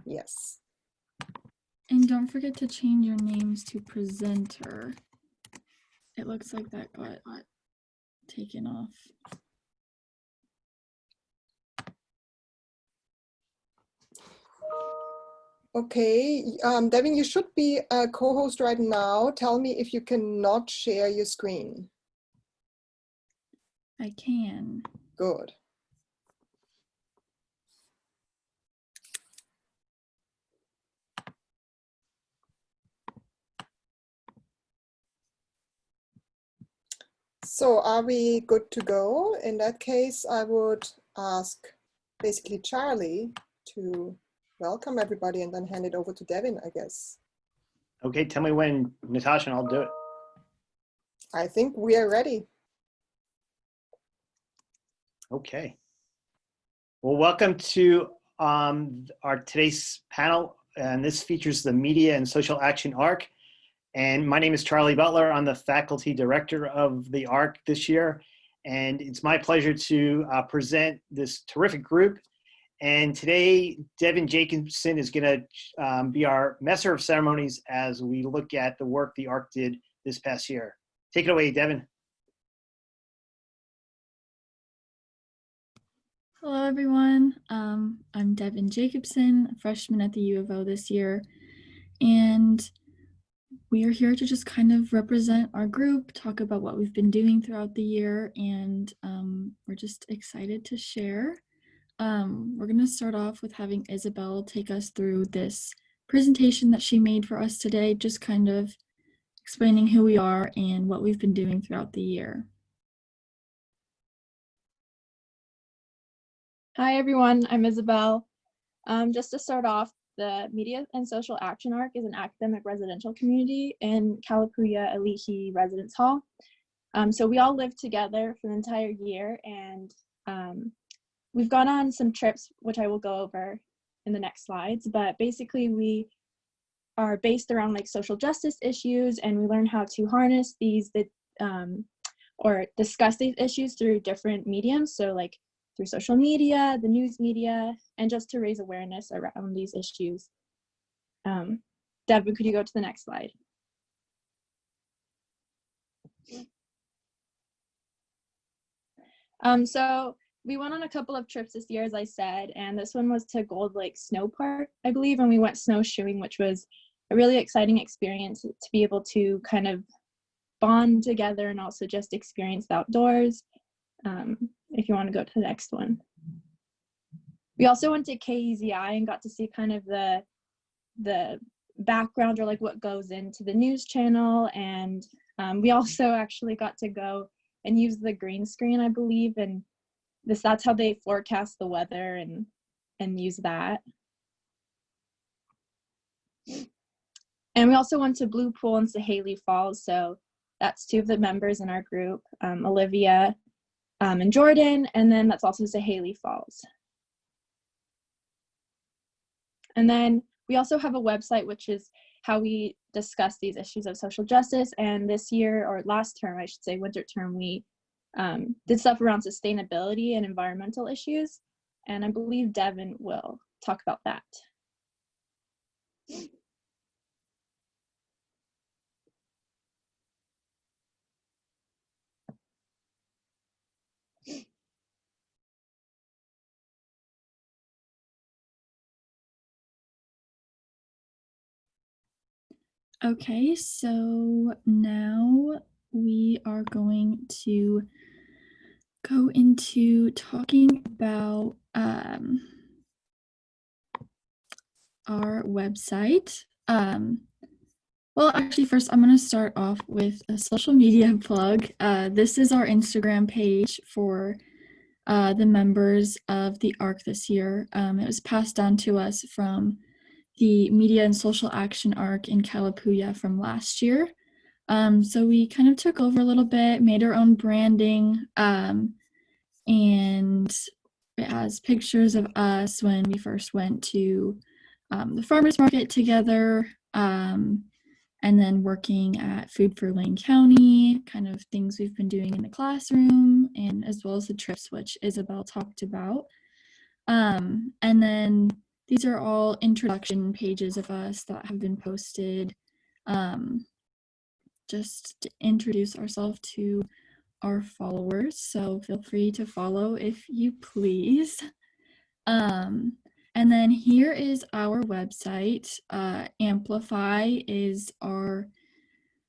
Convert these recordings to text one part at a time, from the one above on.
Yes. And don't forget to change your names to presenter. It looks like that got taken off. Okay, Devyn, you should be a co-host right now. Tell me if you cannot share your screen. I can. Good. So are we good to go? In that case, I would ask basically Charlie to welcome everybody and then hand it over to Devyn, I guess. Okay, tell me when, Natascha, and I'll do it. I think we are ready. Okay. Well, welcome to our today's panel, and this features the Media and Social Action ARC. And my name is Charlie Butler. I'm the faculty director of the ARC this year, and it's my pleasure to present this terrific group. And today, Devyn Jacobson is going to be our Master of Ceremonies as we look at the work the ARC did this past year. Take it away, Devyn. Hello, everyone. I'm Devyn Jacobson, a freshman at the U of O this year, and we are here to just kind of represent our group, talk about what we've been doing throughout the year, and we're just excited to share. We're going to start off with having Isabel take us through this presentation that she made for us today, just kind of explaining who we are and what we've been doing throughout the year. Hi everyone, I'm Isabel. Just to start off, the Media and Social Action ARC is an academic residential community in Kalapuya Ali'i Residence Hall. So we all live together for the entire year, and we've gone on some trips, which I will go over in the next slides, but basically we are based around like social justice issues, and we learn how to harness these or discuss these issues through different mediums. So like through social media, the news media, and just to raise awareness around these issues. Devyn, could you go to the next slide? So we went on a couple of trips this year, as I said, and this one was to Gold Lake Snow Park, I believe, and we went snowshoeing, which was a really exciting experience to be able to kind of bond together and also just experience the outdoors. If you want to go to the next one. We also went to KEZI and got to see kind of the background or like what goes into the news channel, and we also actually got to go and use the green screen, I believe, and that's how they forecast the weather and use that. And we also went to Blue Pool and Sahaley Falls, so that's two of the members in our group, Olivia and Jordan, and then that's also Sahaley Falls. And then we also have a website, which is how we discuss these issues of social justice. And this year, or last term, I should say, winter term, we did stuff around sustainability and environmental issues. And I believe Devyn will talk about that. Okay, so now we are going to go into talking about our website. Well, actually, first I'm going to start off with a social media plug. This is our Instagram page for the members of the ARC this year. It was passed down to us from the Media and Social Action ARC in Kalapuya from last year. So we kind of took over a little bit, made our own branding, and it has pictures of us when we first went to the farmers market together, and then working at Food for Lane County, kind of things we've been doing in the classroom, and as well as the trips which Isabel talked about. And then these are all introduction pages of us that have been posted just to introduce ourselves to our followers. So feel free to follow if you please. And then here is our website. Amplify is our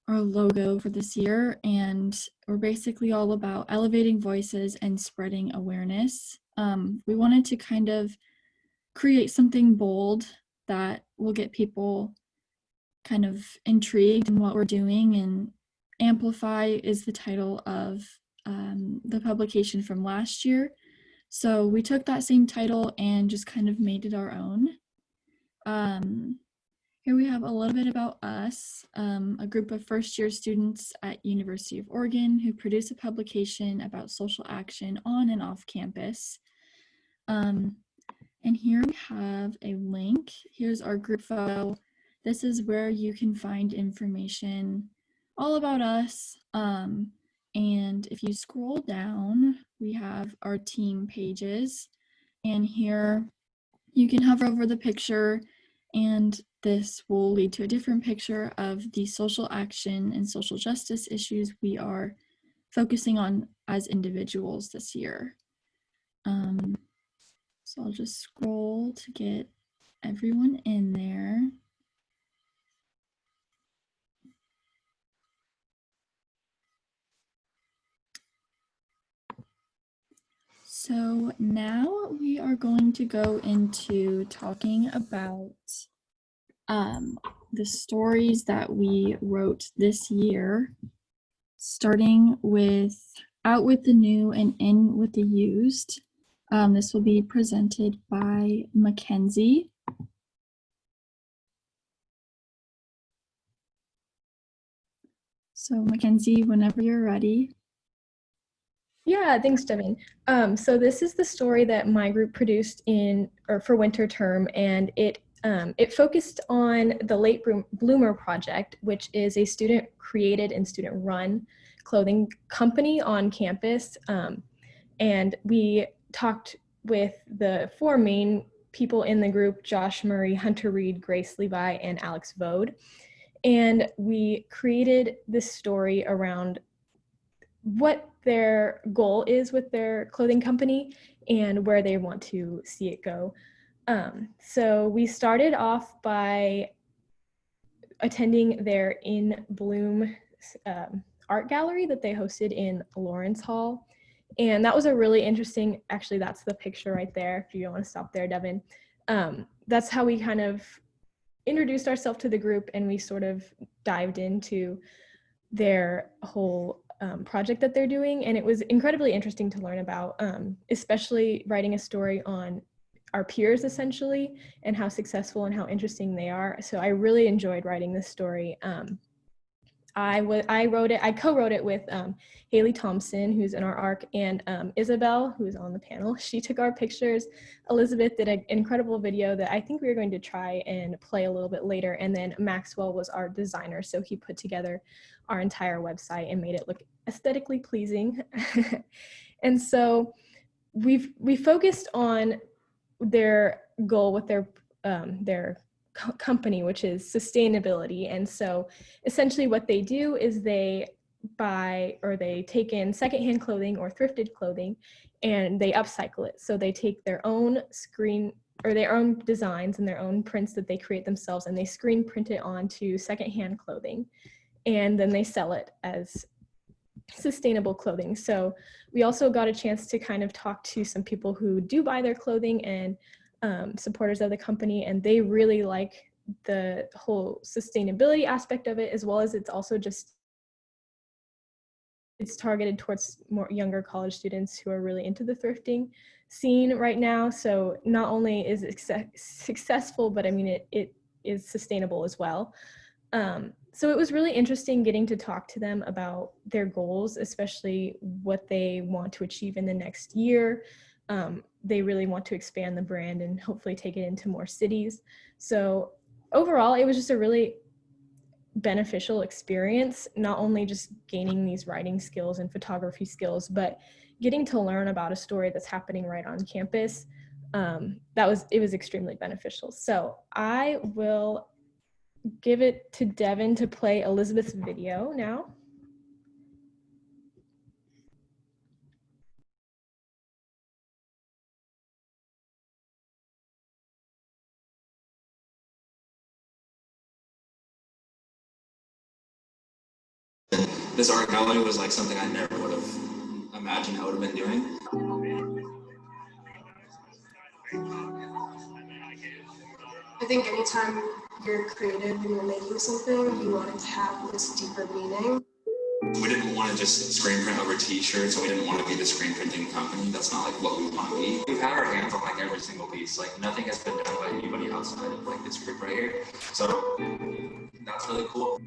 logo for this year, and we're basically all about elevating voices and spreading awareness. We wanted to kind of create something bold that will get people kind of intrigued in what we're doing, and Amplify is the title of the publication from last year. So we took that same title and just kind of made it our own. Here we have a little bit about us, a group of first-year students at University of Oregon who produce a publication about social action on and off campus. And here we have a link. Here's our group photo. This is where you can find information all about us. And if you scroll down, we have our team pages. And here you can hover over the picture, and this will lead to a different picture of the social action and social justice issues we are focusing on as individuals this year. So I'll just scroll to get everyone in there. So now we are going to go into talking about the stories that we wrote this year, starting with Out with the New and In with the Used. This will be presented by Makenzie. So Makenzie, whenever you're ready. Yeah, thanks, Devyn. So this is the story that my group produced for winter term, and it focused on the Late Bloomer Project, which is a student-created and student-run clothing company on campus. And we talked with the 4 main people in the group: Josh Murray, Hunter Reed, Grace Levi, and Alex Vode. And we created this story around what their goal is with their clothing company and where they want to see it go. So we started off by attending their In Bloom art gallery that they hosted in Lawrence Hall. And that was a really interesting, actually that's the picture right there, if you don't want to stop there, Devyn. That's how we kind of introduced ourselves to the group, and we sort of dived into their whole project that they're doing. And it was incredibly interesting to learn about, especially writing a story on our peers essentially, and how successful and how interesting they are. So I really enjoyed writing this story. I co-wrote it with Haley Thompson, who's in our ARC, and Isabel, who's on the panel. She took our pictures. Elizabeth did an incredible video that I think we are going to try and play a little bit later. And then Maxwell was our designer, so he put together our entire website and made it look aesthetically pleasing. And so we focused on their goal with their company, which is sustainability. And so essentially what they do is they take in secondhand clothing or thrifted clothing, and they upcycle it. So they take their own their own designs and their own prints that they create themselves, and they screen print it onto secondhand clothing, and then they sell it as sustainable clothing. So we also got a chance to kind of talk to some people who do buy their clothing and supporters of the company, and they really like the whole sustainability aspect of it, as well as it's also just, it's targeted towards more younger college students who are really into the thrifting scene right now. So not only is it successful, but I mean, it is sustainable as well. So it was really interesting getting to talk to them about their goals, especially what they want to achieve in the next year. They really want to expand the brand and hopefully take it into more cities. So overall, it was just a really beneficial experience, not only just gaining these writing skills and photography skills, but getting to learn about a story that's happening right on campus. it was extremely beneficial. So I will give it to Devyn to play Elizabeth's video now. This art gallery was like something I never would have imagined I would have been doing. I think anytime you're creative and you're making something, you want it to have this deeper meaning. We didn't want to just screen print over t-shirts, and we didn't want to be the screen printing company. That's not like what we want to be. We've had our hands on like every single piece. Like nothing has been done by anybody outside of like this group right here. So that's really cool.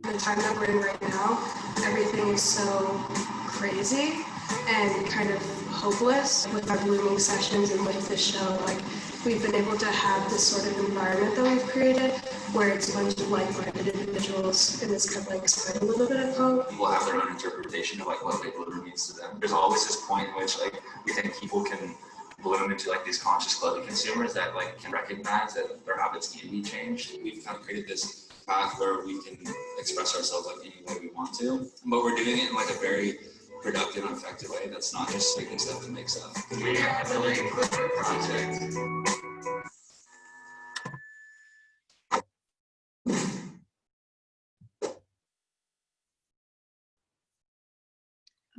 The time that we're in right now, everything is so crazy and kind of hopeless. With our blooming sessions and with this show, like we've been able to have this sort of environment that we've created where it's a bunch of like-minded individuals and this kind of like spread a little bit of hope. People have their own interpretation of like what big bloom means to them. There's always this point in which like we think people can bloom into like these conscious clothing consumers that like can recognize that their habits can be changed. We've kind of created this path where we can express ourselves like any way we want to, but we're doing it in like a very productive and effective way that's not just making stuff to make stuff. We have a really perfect project.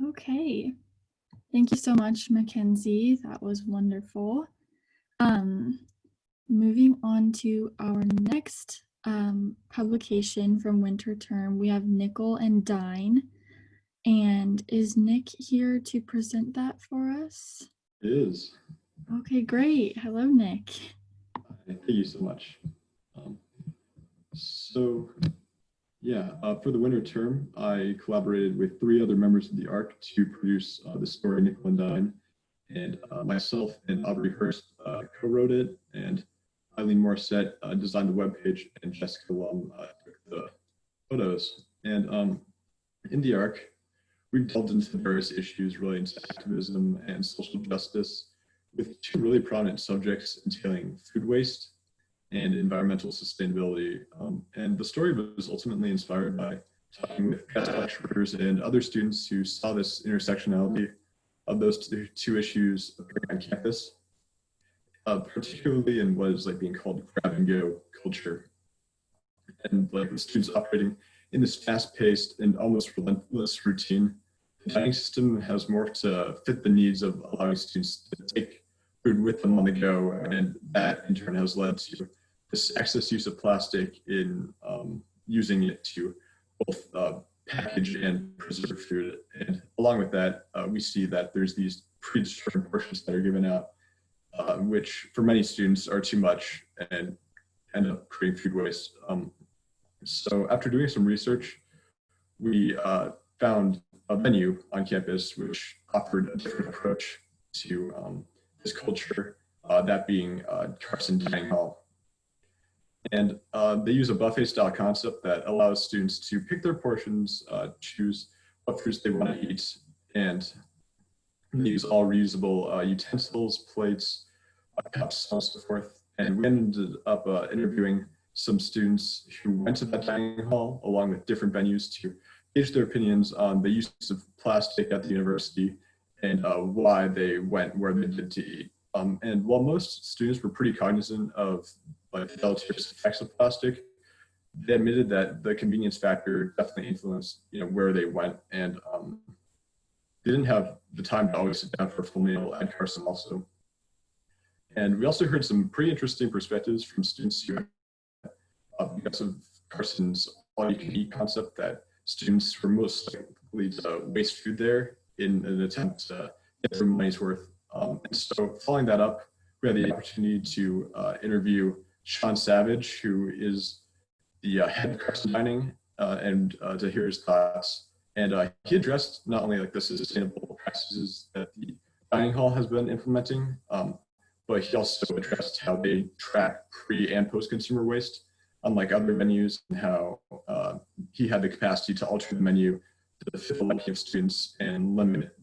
Okay. Thank you so much, Makenzie. That was wonderful. Moving on to our next publication from winter term, we have Nickel and Dine. And is Nick here to present that for us? It is. Okay, great. Hello, Nick. Thank you so much. For the winter term, I collaborated with 3 other members of the ARC to produce the story Nickel and Dine. And myself and Aubrey Hurst co-wrote it, and Eileen Morissette designed the webpage, and Jessica Lum took the photos. And in the ARC, we've delved into various issues relating to activism and social justice, with 2 really prominent subjects entailing food waste and environmental sustainability. And the story was ultimately inspired by talking with guest lecturers and other students who saw this intersectionality of those two issues on campus, particularly in what is like being called grab and go culture. And like the students operating in this fast-paced and almost relentless routine, the dining system has morphed to fit the needs of allowing students to take food with them on the go, and that in turn has led to this excess use of plastic in using it to both package and preserve food. And along with that, we see that there's these predetermined portions that are given out, which for many students are too much and end up creating food waste. So after doing some research, we found a venue on campus which offered a different approach to this culture, that being Carson Dining Hall. And they use a buffet style concept that allows students to pick their portions, choose what foods they want to eat, and they use all reusable utensils, plates, cups, and so forth. And we ended up interviewing some students who went to that dining hall along with different venues to gauge their opinions on the use of plastic at the university and why they went where they did to eat. And while most students were pretty cognizant of like the deleterious effects of plastic, they admitted that the convenience factor definitely influenced, where they went, and they didn't have the time to always sit down for a full meal at Carson also. And we also heard some pretty interesting perspectives from students who, because of Carson's all-you-can-eat concept, that students were most likely to waste food there in an attempt to get their money's worth. And so following that up, we had the opportunity to interview Sean Savage, who is the head of Carson Dining, and to hear his thoughts. And he addressed not only like the sustainable practices that the dining hall has been implementing, but he also addressed how they track pre and post consumer waste, unlike other venues, and how he had the capacity to alter the menu to fit the liking of students and limit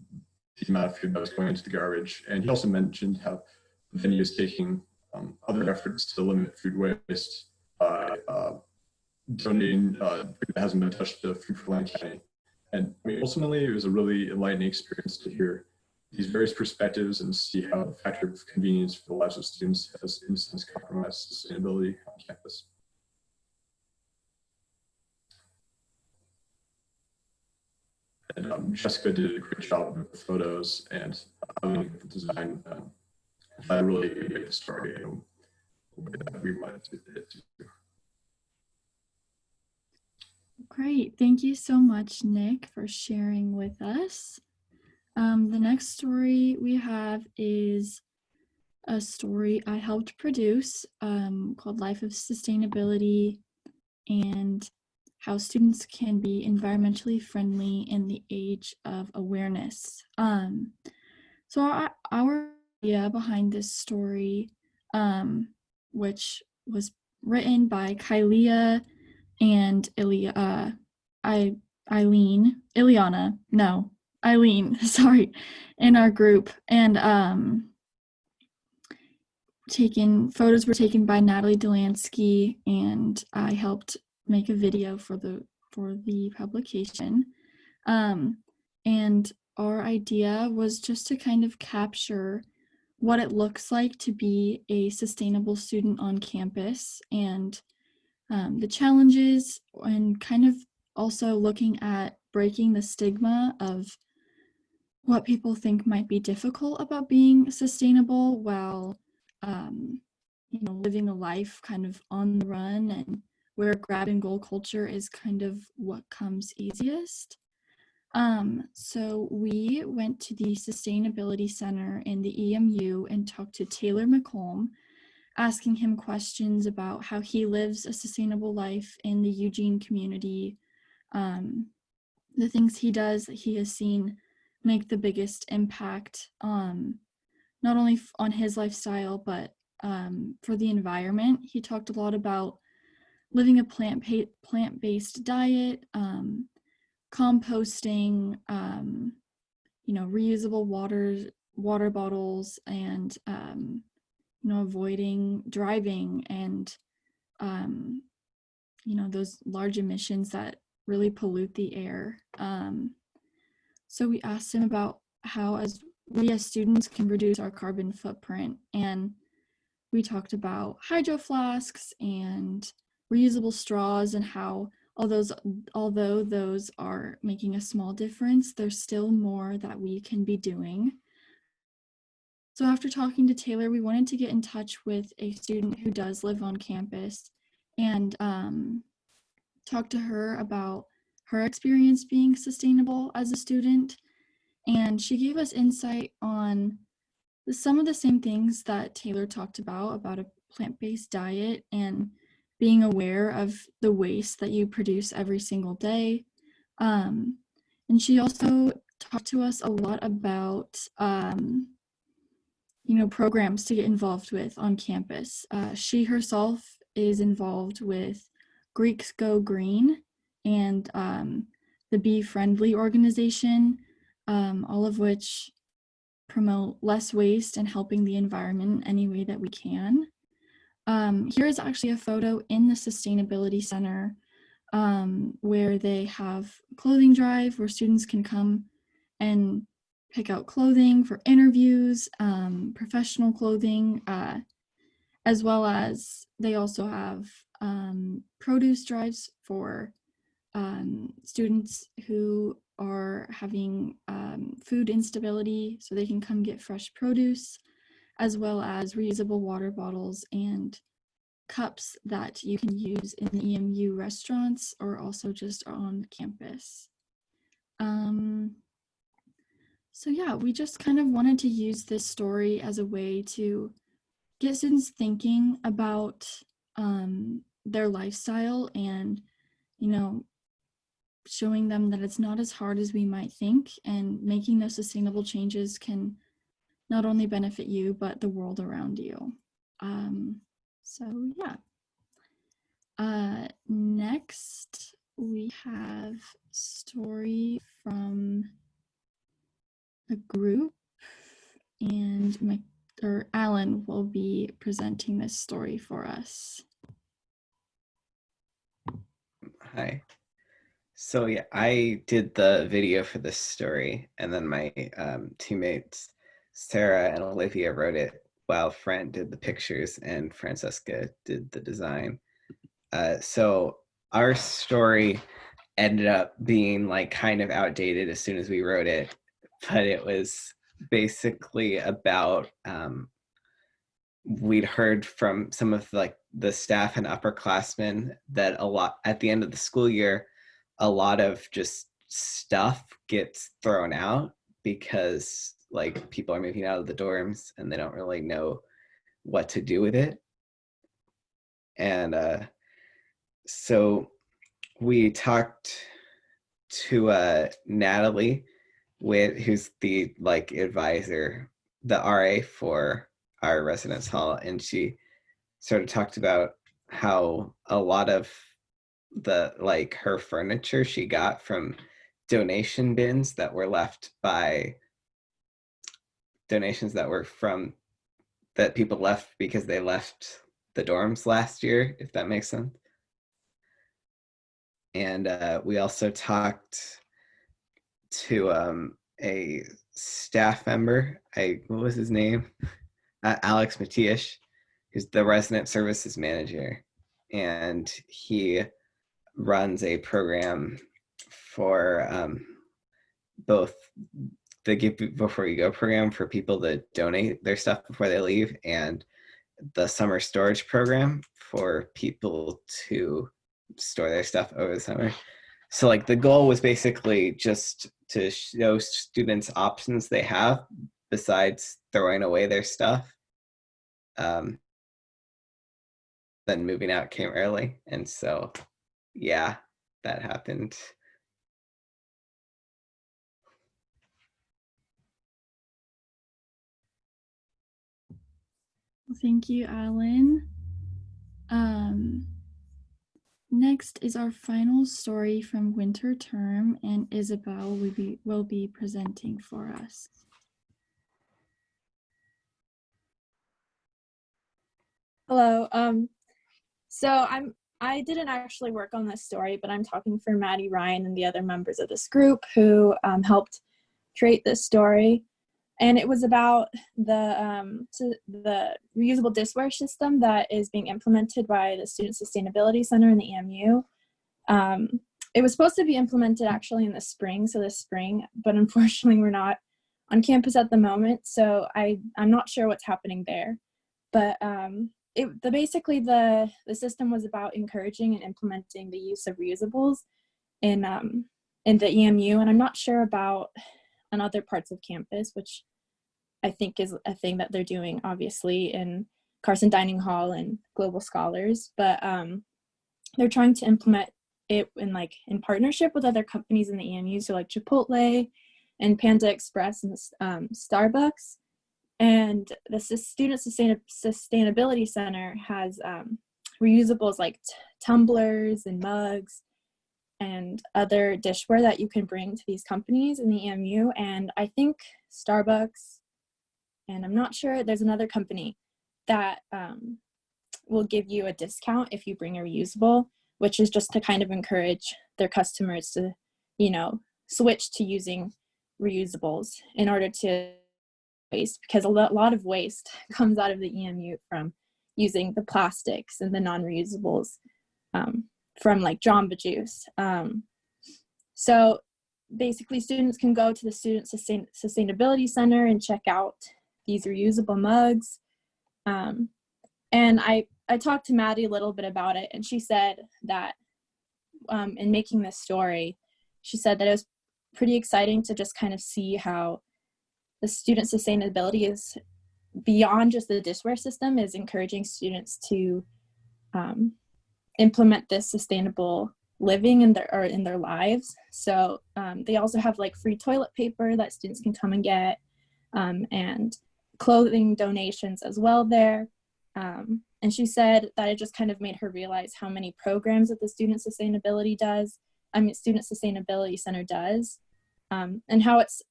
the amount of food that was going into the garbage. And he also mentioned how the venue is taking other efforts to limit food waste by donating food that hasn't been touched to Food for Land County. And I mean, ultimately, it was a really enlightening experience to hear these various perspectives and see how the factor of convenience for the lives of students has, in a sense, compromised sustainability on campus. And Jessica did a great job with the photos and the design. That really made the story that we wanted to do. Great. Thank you so much, Nick, for sharing with us. The next story we have is a story I helped produce called Life of Sustainability and How Students Can Be Environmentally Friendly in the Age of Awareness. So our idea behind this story, which was written by Kylia and Eileen, sorry, in our group. And photos were taken by Natalie Delansky, and I helped make a video for the publication. And our idea was just to kind of capture what it looks like to be a sustainable student on campus, and the challenges, and kind of also looking at breaking the stigma of what people think might be difficult about being sustainable while living a life kind of on the run, and where grab and go culture is kind of what comes easiest. So we went to the Sustainability Center in the EMU and talked to Taylor McComb, asking him questions about how he lives a sustainable life in the Eugene community, the things he does that he has seen make the biggest impact, not only on his lifestyle, but for the environment. He talked a lot about living a plant-based diet, composting, reusable water bottles, and avoiding driving and those large emissions that really pollute the air. So we asked him about how we as students can reduce our carbon footprint, and we talked about hydro flasks and reusable straws, and how although those are making a small difference, there's still more that we can be doing. So after talking to Taylor, we wanted to get in touch with a student who does live on campus and talk to her about her experience being sustainable as a student. And she gave us insight on some of the same things that Taylor talked about a plant-based diet and being aware of the waste that you produce every single day. And she also talked to us a lot about programs to get involved with on campus. She herself is involved with Greeks Go Green and the Be Friendly organization, all of which promote less waste and helping the environment in any way that we can. Here is actually a photo in the Sustainability Center where they have a clothing drive where students can come and pick out clothing for interviews, professional clothing, as well as they also have produce drives for students who are having food instability, so they can come get fresh produce, as well as reusable water bottles and cups that you can use in the EMU restaurants or also just on campus. So yeah, we just kind of wanted to use this story as a way to get students thinking about their lifestyle and, showing them that it's not as hard as we might think, and making those sustainable changes can not only benefit you, but the world around you. So yeah. Next, we have story from a group, and Alan will be presenting this story for us. Hi. So yeah, I did the video for this story, and then my teammates Sarah and Olivia wrote it, while Fran did the pictures and Francesca did the design. So our story ended up being like kind of outdated as soon as we wrote it, but it was basically about we'd heard from some of like the staff and upperclassmen that a lot at the end of the school year, a lot of just stuff gets thrown out because like people are moving out of the dorms and they don't really know what to do with it. And so we talked to Natalie, who's the like advisor, the RA for our residence hall, and she sort of talked about how a lot of the like her furniture she got from donation bins that were left by donations that were from that people left because they left the dorms last year, if that makes sense. And we also talked to a staff member, what was his name? Alex Matias, who's the resident services manager. And he runs a program for both the Give Before You Go program for people to donate their stuff before they leave, and the summer storage program for people to store their stuff over the summer. So like the goal was basically just to show students options they have besides throwing away their stuff. Then moving out came early, and so yeah, that happened. Thank you, Alan. Next is our final story from winter term, and Isabel will be presenting for us. Hello. So I didn't actually work on this story, but I'm talking for Maddie, Ryan, and the other members of this group who helped create this story. And it was about the reusable dishware system that is being implemented by the Student Sustainability Center in the EMU. It was supposed to be implemented actually in the spring, but unfortunately we're not on campus at the moment, so I'm not sure what's happening there. But basically the system was about encouraging and implementing the use of reusables in the EMU, and I'm not sure about on other parts of campus, which I think is a thing that they're doing obviously in Carson Dining Hall and Global Scholars, but they're trying to implement it in partnership with other companies in the EMU, so like Chipotle and Panda Express and Starbucks. And the Student Sustainability Center has reusables like tumblers and mugs and other dishware that you can bring to these companies in the EMU. And I think Starbucks, and I'm not sure, there's another company that will give you a discount if you bring a reusable, which is just to kind of encourage their customers to, switch to using reusables in order to waste, because a lot of waste comes out of the EMU from using the plastics and the non-reusables from like Jamba Juice. So basically students can go to the Student Sustainability Center and check out these reusable mugs. And I talked to Maddie a little bit about it, and she said that in making this story, she said that it was pretty exciting to just kind of see how the student sustainability is beyond just the dishware system, is encouraging students to implement this sustainable living in their lives. So they also have like free toilet paper that students can come and get, and clothing donations as well there. And she said that it just kind of made her realize how many programs that the Student Sustainability does Student Sustainability Center does, and how it's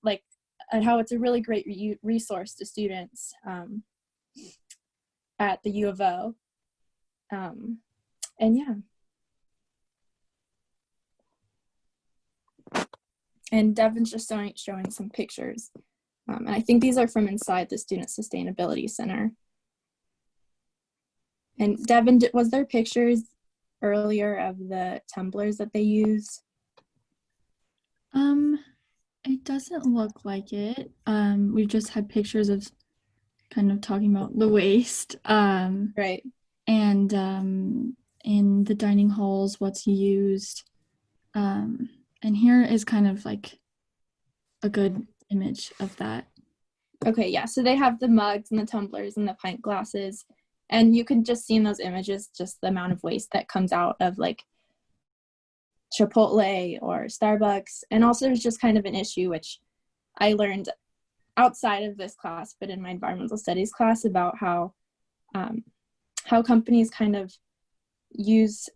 a really great resource to students at the U of O. And yeah. And Devyn's just showing some pictures. And I think these are from inside the Student Sustainability Center. And Devyn, was there pictures earlier of the tumblers that they use? It doesn't look like it. We've just had pictures of kind of talking about the waste. Right. And in the dining halls, what's used. And here is kind of like a good image of that. Okay, yeah, so they have the mugs and the tumblers and the pint glasses, and you can just see in those images just the amount of waste that comes out of like Chipotle or Starbucks. And also there's just kind of an issue, which I learned outside of this class, but in my environmental studies class, about how companies kind of use,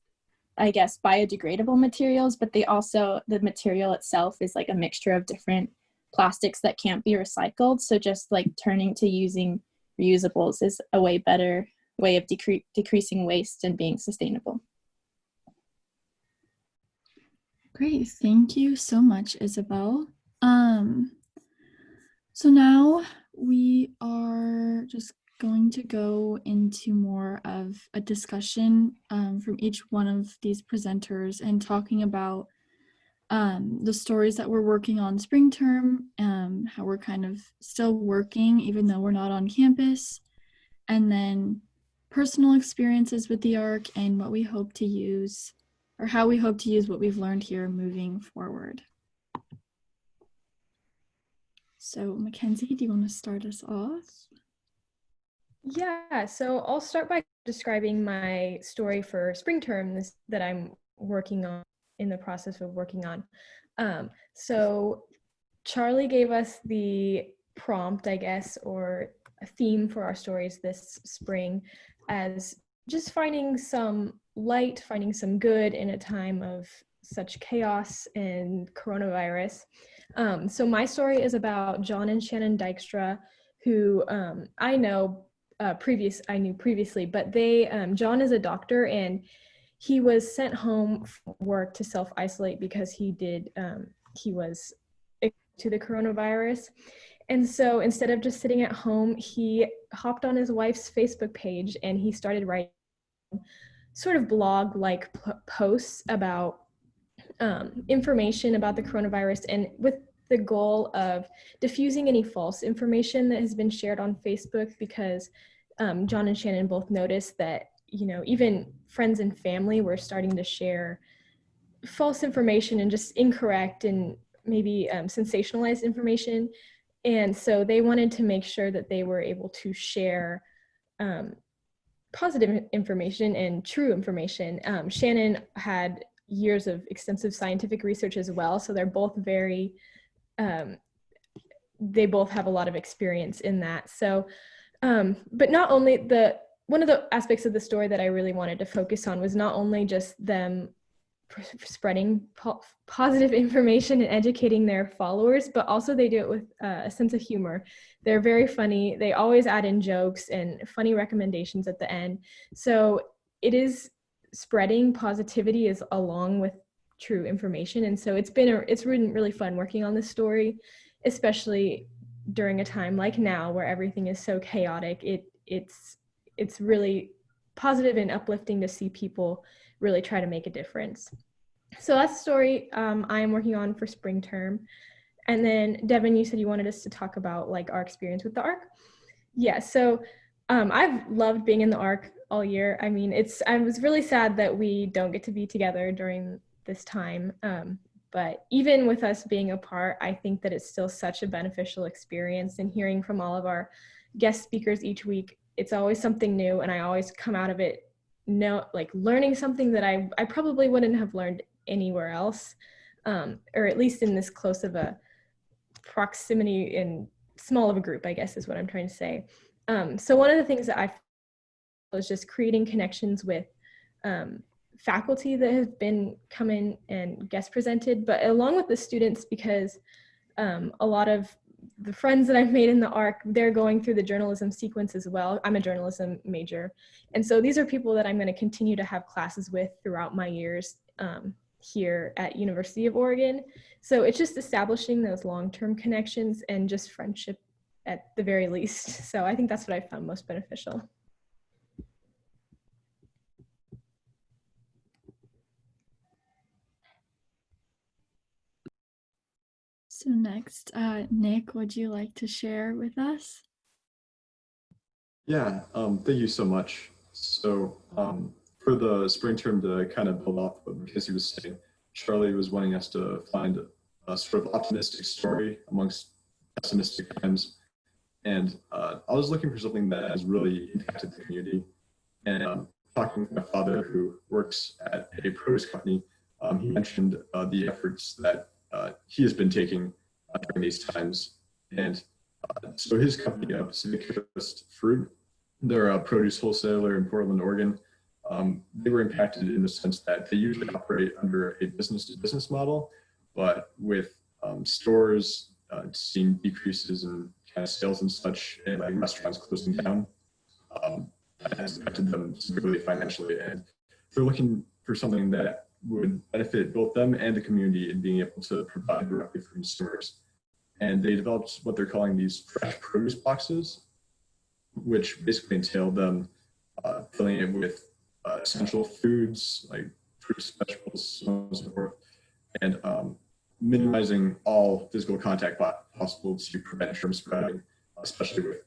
I guess, biodegradable materials, but the material itself is like a mixture of different plastics that can't be recycled. So just like turning to using reusables is a way better way of decreasing waste and being sustainable. Great, thank you so much, Isabel. So now we are just going to go into more of a discussion from each one of these presenters and talking about the stories that we're working on spring term, how we're kind of still working even though we're not on campus, and then personal experiences with the ARC and what we hope to use, or how we hope to use what we've learned here moving forward. So Makenzie, do you want to start us off? Yeah, so I'll start by describing my story for spring term that I'm working on, in the process of working on. So Charlie gave us the prompt, I guess, or a theme for our stories this spring as just finding some light, finding some good in a time of such chaos and coronavirus. So my story is about John and Shannon Dykstra, who I knew previously, but John is a doctor, and he was sent home from work to self-isolate because he was to the coronavirus. And so instead of just sitting at home, he hopped on his wife's Facebook page and he started writing sort of blog-like posts about information about the coronavirus, and with the goal of diffusing any false information that has been shared on Facebook, because John and Shannon both noticed that, even friends and family were starting to share false information and just incorrect and maybe sensationalized information. And so they wanted to make sure that they were able to share positive information and true information. Shannon had years of extensive scientific research as well, so they're both they both have a lot of experience in that. So, but not only one of the aspects of the story that I really wanted to focus on was not only just them spreading positive information and educating their followers, but also they do it with a sense of humor. They're very funny. They always add in jokes and funny recommendations at the end. So it is spreading positivity is along with true information. And so it's been really fun working on this story, especially during a time like now where everything is so chaotic. It's really positive and uplifting to see people really try to make a difference. So that's the story I am working on for spring term. And then Devyn, you said you wanted us to talk about like our experience with the ARC. Yeah, so I've loved being in the ARC all year. I mean, I was really sad that we don't get to be together during this time. But even with us being apart, I think that it's still such a beneficial experience, and hearing from all of our guest speakers each week, it's always something new, and I always come out of it learning something that I probably wouldn't have learned anywhere else, or at least in this close of a proximity and small of a group, I guess is what I'm trying to say. So one of the things that I was just creating connections with faculty that have been come in and guest presented, but along with the students, because a lot of the friends that I've made in the ARC, they're going through the journalism sequence as well. I'm a journalism major. And so these are people that I'm going to continue to have classes with throughout my years here at University of Oregon. So it's just establishing those long-term connections and just friendship at the very least. So I think that's what I found most beneficial. So next, Nick, would you like to share with us? Yeah, thank you so much. So for the spring term, to kind of build off what Makenzie was saying, Charlie was wanting us to find a sort of optimistic story amongst pessimistic times. And I was looking for something that has really impacted the community. And talking with my father, who works at a produce company, he mentioned the efforts that he has been taking during these times. And so his company, Pacific Coast Fruit, they're a produce wholesaler in Portland, Oregon. They were impacted in the sense that they usually operate under a business-to-business model, but with stores seeing decreases in kind of sales and such, and like restaurants closing down, that has affected them severely financially. And they're looking for something that would benefit both them and the community in being able to provide directly for consumers. And they developed what they're calling these fresh produce boxes, which basically entail them filling it with essential foods like fruits, vegetables, so on and so forth, and minimizing all physical contact possible to prevent germ spreading, especially with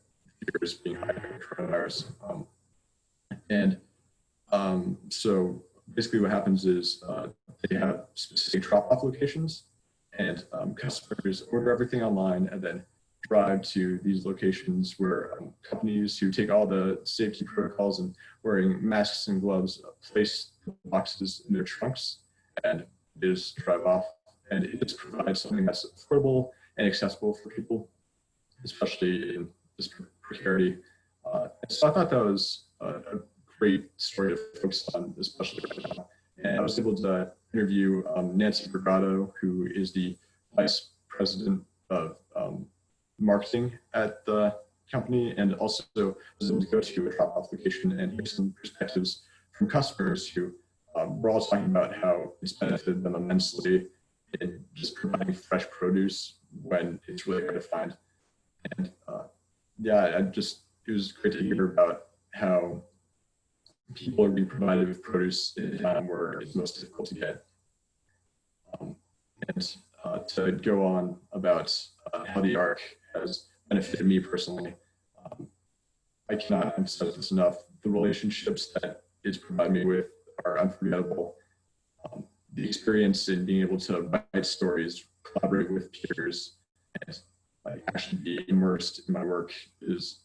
fears being high in coronavirus. So basically what happens is they have specific drop-off locations, and customers order everything online and then drive to these locations where companies who take all the safety protocols and wearing masks and gloves place the boxes in their trunks, and they just drive off. And it just provides something that's affordable and accessible for people, especially in this precarity. So I thought that was a great story to focus on, especially right now. And I was able to interview Nancy Brigado, who is the vice president of marketing at the company, and also was able to go to a drop-off location and hear some perspectives from customers who were all talking about how it's benefited them immensely in just providing fresh produce when it's really hard to find. And yeah, it was great to hear about how people are being provided with produce in a time where it's most difficult to get. And to go on about how the ARC has benefited me personally, I cannot emphasize this enough. The relationships that it's provided me with are unforgettable. The experience in being able to write stories, collaborate with peers, and actually be immersed in my work is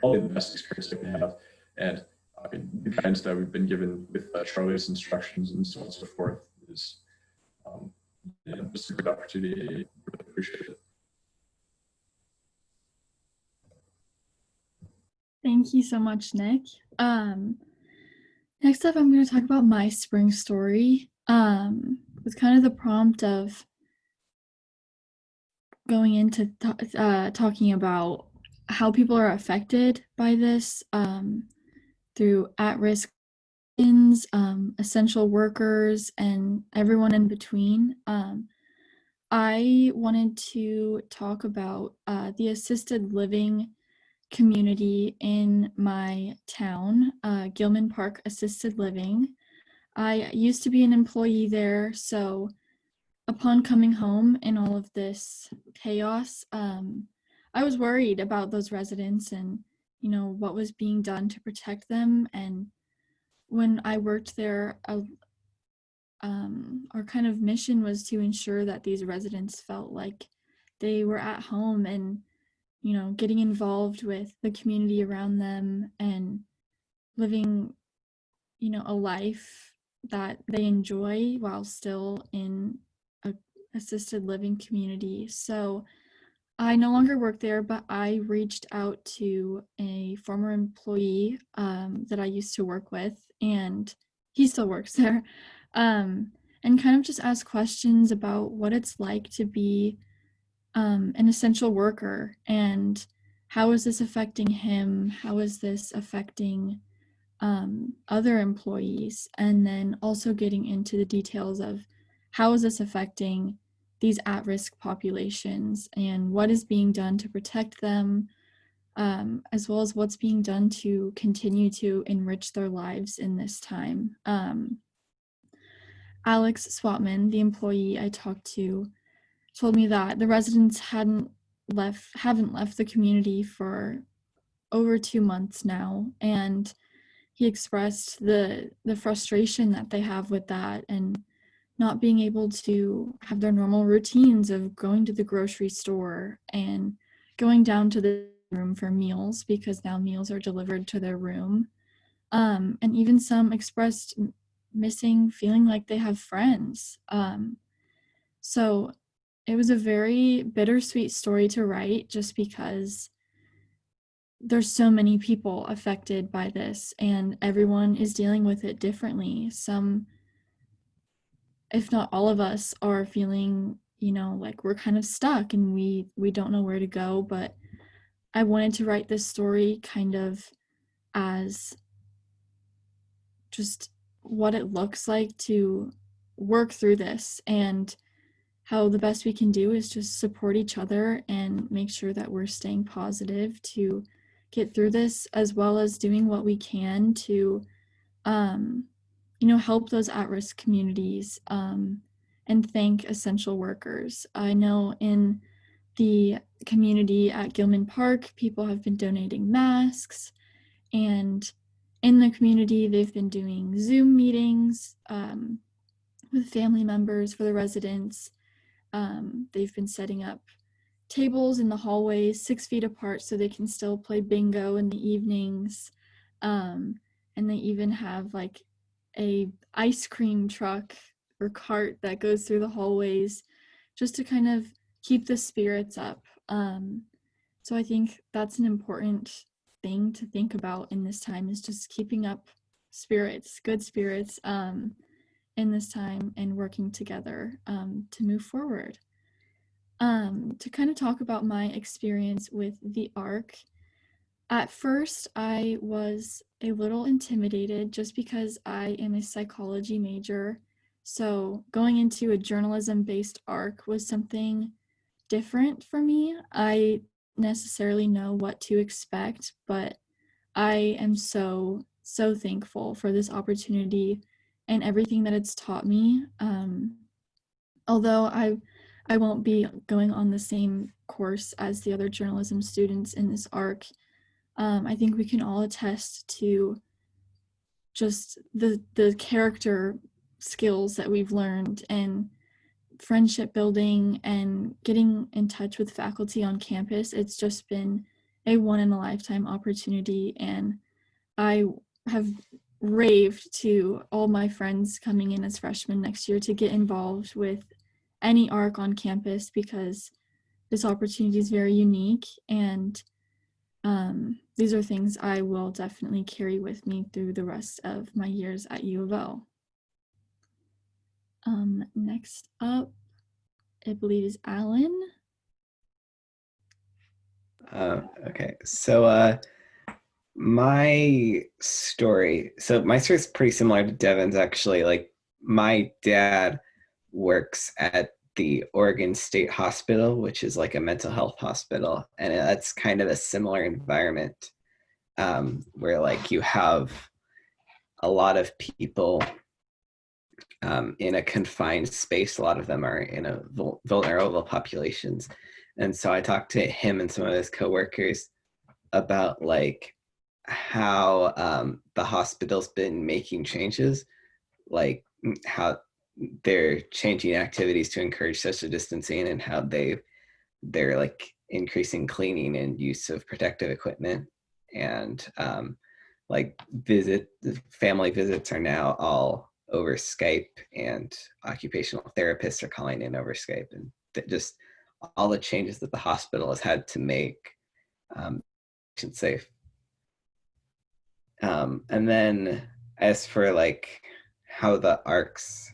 probably the best experience I can have. And the guidance that we've been given with Charlie's instructions and so on and so forth is just a good opportunity. I really appreciate it. Thank you so much, Nick. Next up, I'm going to talk about my spring story. With kind of the prompt of going into talking about how people are affected by this through at-risk essential workers, and everyone in between. I wanted to talk about the assisted living community in my town, Gilman Park Assisted Living. I used to be an employee there, so upon coming home in all of this chaos, I was worried about those residents and, you know, what was being done to protect them. And when I worked there, our kind of mission was to ensure that these residents felt like they were at home and, you know, getting involved with the community around them and living, you know, a life that they enjoy while still in a assisted living community. So I no longer work there, but I reached out to a former employee that I used to work with, and he still works there, and kind of just asked questions about what it's like to be an essential worker, and how is this affecting him? How is this affecting other employees? And then also getting into the details of how is this affecting these at-risk populations and what is being done to protect them, as well as what's being done to continue to enrich their lives in this time. Alex Swatman, the employee I talked to, told me that the residents haven't left the community for over 2 months now, and he expressed the frustration that they have with that, and not being able to have their normal routines of going to the grocery store and going down to the room for meals, because now meals are delivered to their room. And even some expressed missing feeling like they have friends. So it was a very bittersweet story to write, just because there's so many people affected by this and everyone is dealing with it differently. Some, if not all of us, are feeling, like we're kind of stuck and we don't know where to go. But I wanted to write this story kind of as just what it looks like to work through this, and how the best we can do is just support each other and make sure that we're staying positive to get through this, as well as doing what we can to help those at-risk communities, and thank essential workers. I know in the community at Gilman Park, people have been donating masks, and in the community, they've been doing Zoom meetings with family members for the residents. They've been setting up tables in the hallways 6 feet apart so they can still play bingo in the evenings. And they even have like a ice cream truck or cart that goes through the hallways just to kind of keep the spirits up. So I think that's an important thing to think about in this time, is just keeping up spirits, good spirits, in this time, and working together to move forward. To kind of talk about my experience with the ARC, at first I was a little intimidated just because I am a psychology major. So going into a journalism-based ARC was something different for me. I necessarily know what to expect, but I am so thankful for this opportunity and everything that it's taught me. Although I won't be going on the same course as the other journalism students in this ARC, I think we can all attest to just the character skills that we've learned, and friendship building and getting in touch with faculty on campus. It's just been a one-in-a-lifetime opportunity, and I have raved to all my friends coming in as freshmen next year to get involved with any ARC on campus, because this opportunity is very unique, and these are things I will definitely carry with me through the rest of my years at U of L. Next up, I believe, is Alan. Okay, so my story is pretty similar to Devyn's, actually. Like, my dad works at the Oregon State Hospital, which is like a mental health hospital, and that's kind of a similar environment, where like you have a lot of people in a confined space. A lot of them are in a vulnerable populations. And so I talked to him and some of his coworkers about like how the hospital's been making changes, like how they're changing activities to encourage social distancing, and how they're like increasing cleaning and use of protective equipment, and like family visits are now all over Skype, and occupational therapists are calling in over Skype, and just all the changes that the hospital has had to make patient safe. And then as for like how the ARCs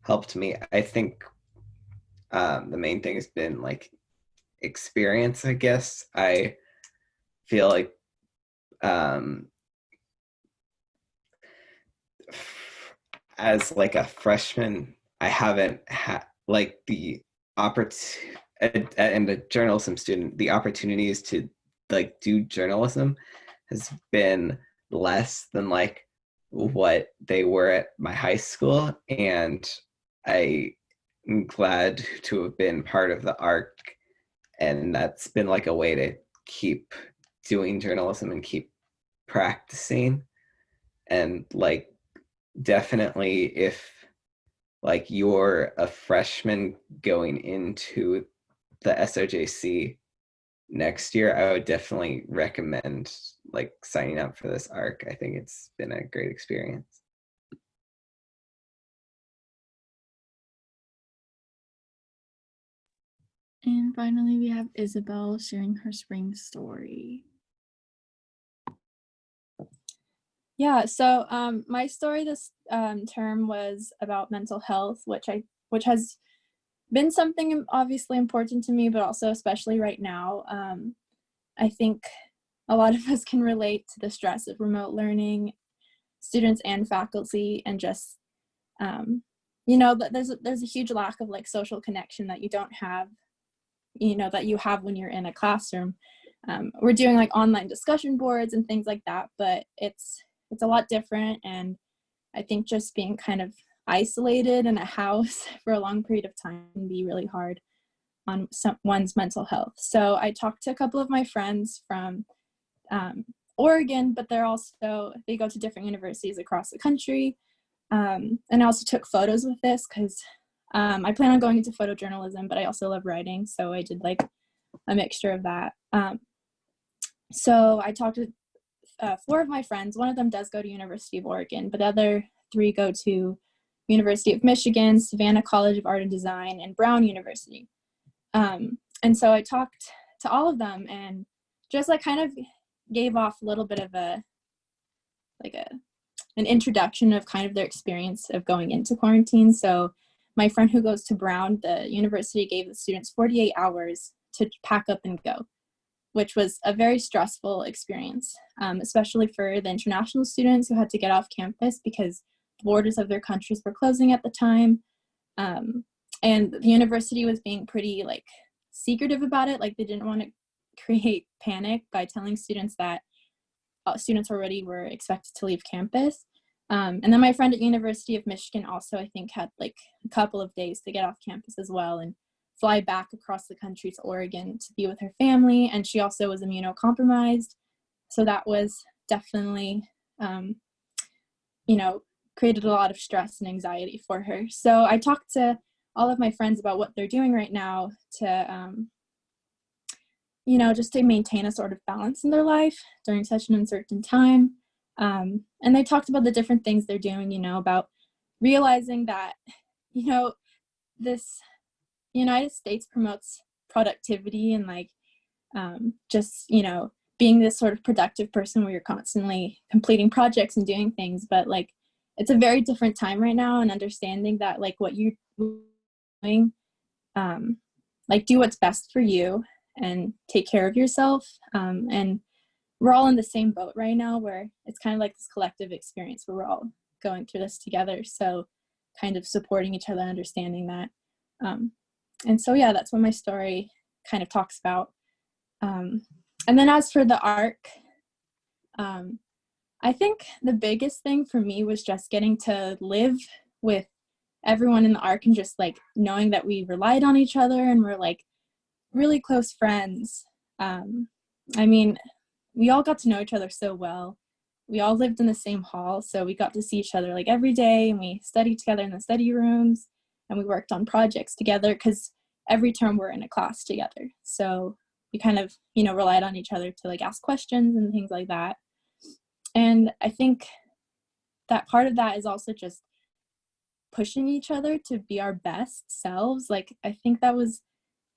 helped me, I think the main thing has been like experience, I guess. I feel like as like a freshman, I haven't had like the opportunity, and a journalism student, the opportunities to like do journalism has been less than like what they were at my high school. And I'm glad to have been part of the ARC, and that's been like a way to keep doing journalism and keep practicing. And like definitely if like you're a freshman going into the SOJC next year, I would definitely recommend like signing up for this ARC. I think it's been a great experience. And finally, we have Isabel sharing her spring story. Yeah, so my story this term was about mental health, which has been something obviously important to me, but also especially right now. I think a lot of us can relate to the stress of remote learning, students and faculty, and just you know, that there's a huge lack of like social connection that you don't have, you know, that you have when you're in a classroom. We're doing like online discussion boards and things like that, but it's a lot different. And I think just being kind of isolated in a house for a long period of time can be really hard on one's mental health. So I talked to a couple of my friends from Oregon, but they go to different universities across the country. And I also took photos with this because I plan on going into photojournalism, but I also love writing. So I did like a mixture of that. So I talked to 4 of my friends. One of them does go to University of Oregon, but the other 3 go to University of Michigan, Savannah College of Art and Design, and Brown University. And so I talked to all of them and just like kind of gave off a little bit of an introduction of kind of their experience of going into quarantine. So my friend who goes to Brown, the university gave the students 48 hours to pack up and go, which was a very stressful experience, especially for the international students who had to get off campus because the borders of their countries were closing at the time. And the university was being pretty like secretive about it. Like they didn't want to create panic by telling students that students already were expected to leave campus. And then my friend at University of Michigan also, I think, had like a couple of days to get off campus as well and fly back across the country to Oregon to be with her family. And she also was immunocompromised. So that was definitely, you know, created a lot of stress and anxiety for her. So I talked to all of my friends about what they're doing right now to, you know, just to maintain a sort of balance in their life during such an uncertain time. And they talked about the different things they're doing, you know, about realizing that, you know, this United States promotes productivity and like just, you know, being this sort of productive person where you're constantly completing projects and doing things. But like, it's a very different time right now, and understanding that like what you're doing, like do what's best for you and take care of yourself. And we're all in the same boat right now where it's kind of like this collective experience where we're all going through this together. So kind of supporting each other, understanding that. And so, yeah, that's what my story kind of talks about. And then as for the ARC, I think the biggest thing for me was just getting to live with everyone in the ARC and just like knowing that we relied on each other and we're like really close friends. I mean, we all got to know each other so well. We all lived in the same hall, so we got to see each other like every day, and we studied together in the study rooms, and we worked on projects together because every term we're in a class together. So we kind of, you know, relied on each other to like ask questions and things like that. And I think that part of that is also just pushing each other to be our best selves. Like, I think that was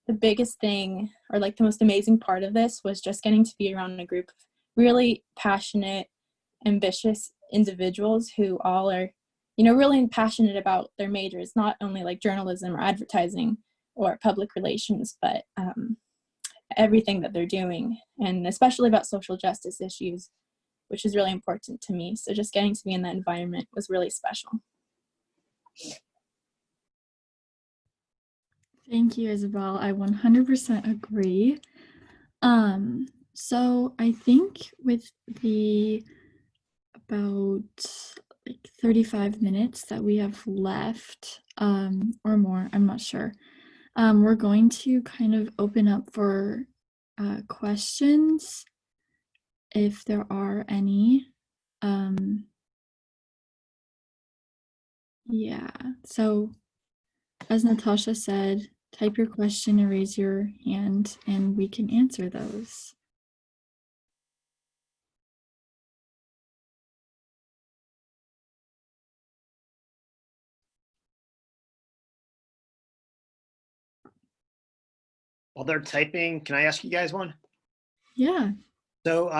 the biggest thing, or like the most amazing part of this, was just getting to be around a group of really passionate, ambitious individuals who all are, you know, really passionate about their majors, not only like journalism or advertising or public relations, but everything that they're doing, and especially about social justice issues, which is really important to me. So just getting to be in that environment was really special. Thank you, Isabel. I 100% agree. So I think with the about like 35 minutes that we have left, or more, I'm not sure. We're going to kind of open up for questions, if there are any. Yeah, so as Natascha said, type your question and raise your hand and we can answer those. While they're typing, can I ask you guys one? Yeah. So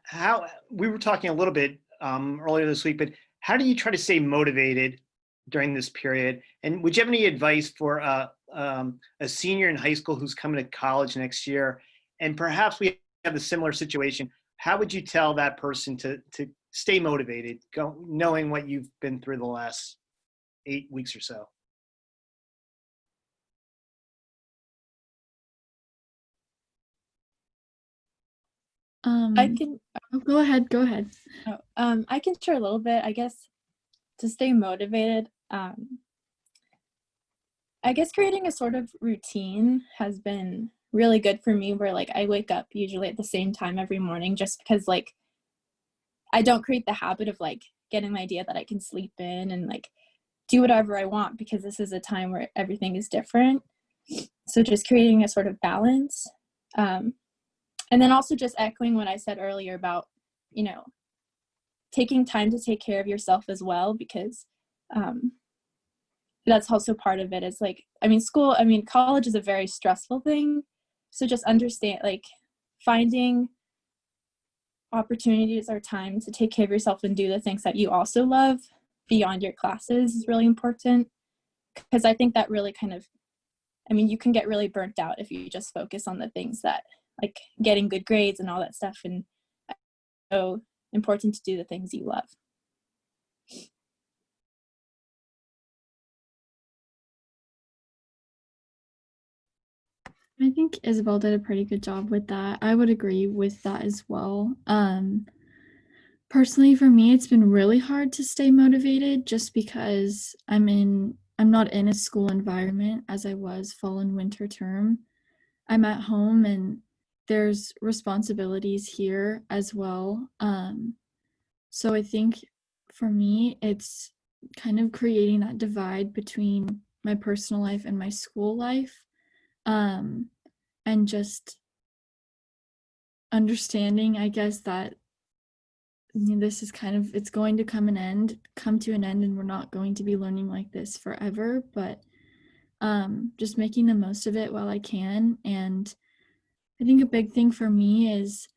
how we were talking a little bit earlier this week, but how do you try to stay motivated during this period? And would you have any advice for a senior in high school who's coming to college next year? And perhaps we have a similar situation. How would you tell that person to stay motivated, knowing what you've been through the last 8 weeks or so? I can go ahead. I can share a little bit, I guess, to stay motivated. I guess creating a sort of routine has been really good for me, where like I wake up usually at the same time every morning, just because like I don't create the habit of like getting the idea that I can sleep in and like do whatever I want, because this is a time where everything is different. So just creating a sort of balance. And then also just echoing what I said earlier about, you know, taking time to take care of yourself as well, because that's also part of it. It's like, college is a very stressful thing. So just understand, like, finding opportunities or time to take care of yourself and do the things that you also love beyond your classes is really important. Because I think that really kind of, you can get really burnt out if you just focus on the things that, like getting good grades and all that stuff, and so important to do the things you love. I think Isabel did a pretty good job with that. I would agree with that as well. Personally, for me, it's been really hard to stay motivated just because I'm not in a school environment as I was fall and winter term. I'm at home and there's responsibilities here as well. So I think for me, it's kind of creating that divide between my personal life and my school life. And just understanding, I guess, that this is kind of, it's going to come to an end, and we're not going to be learning like this forever, but just making the most of it while I can. And I think a big thing for me is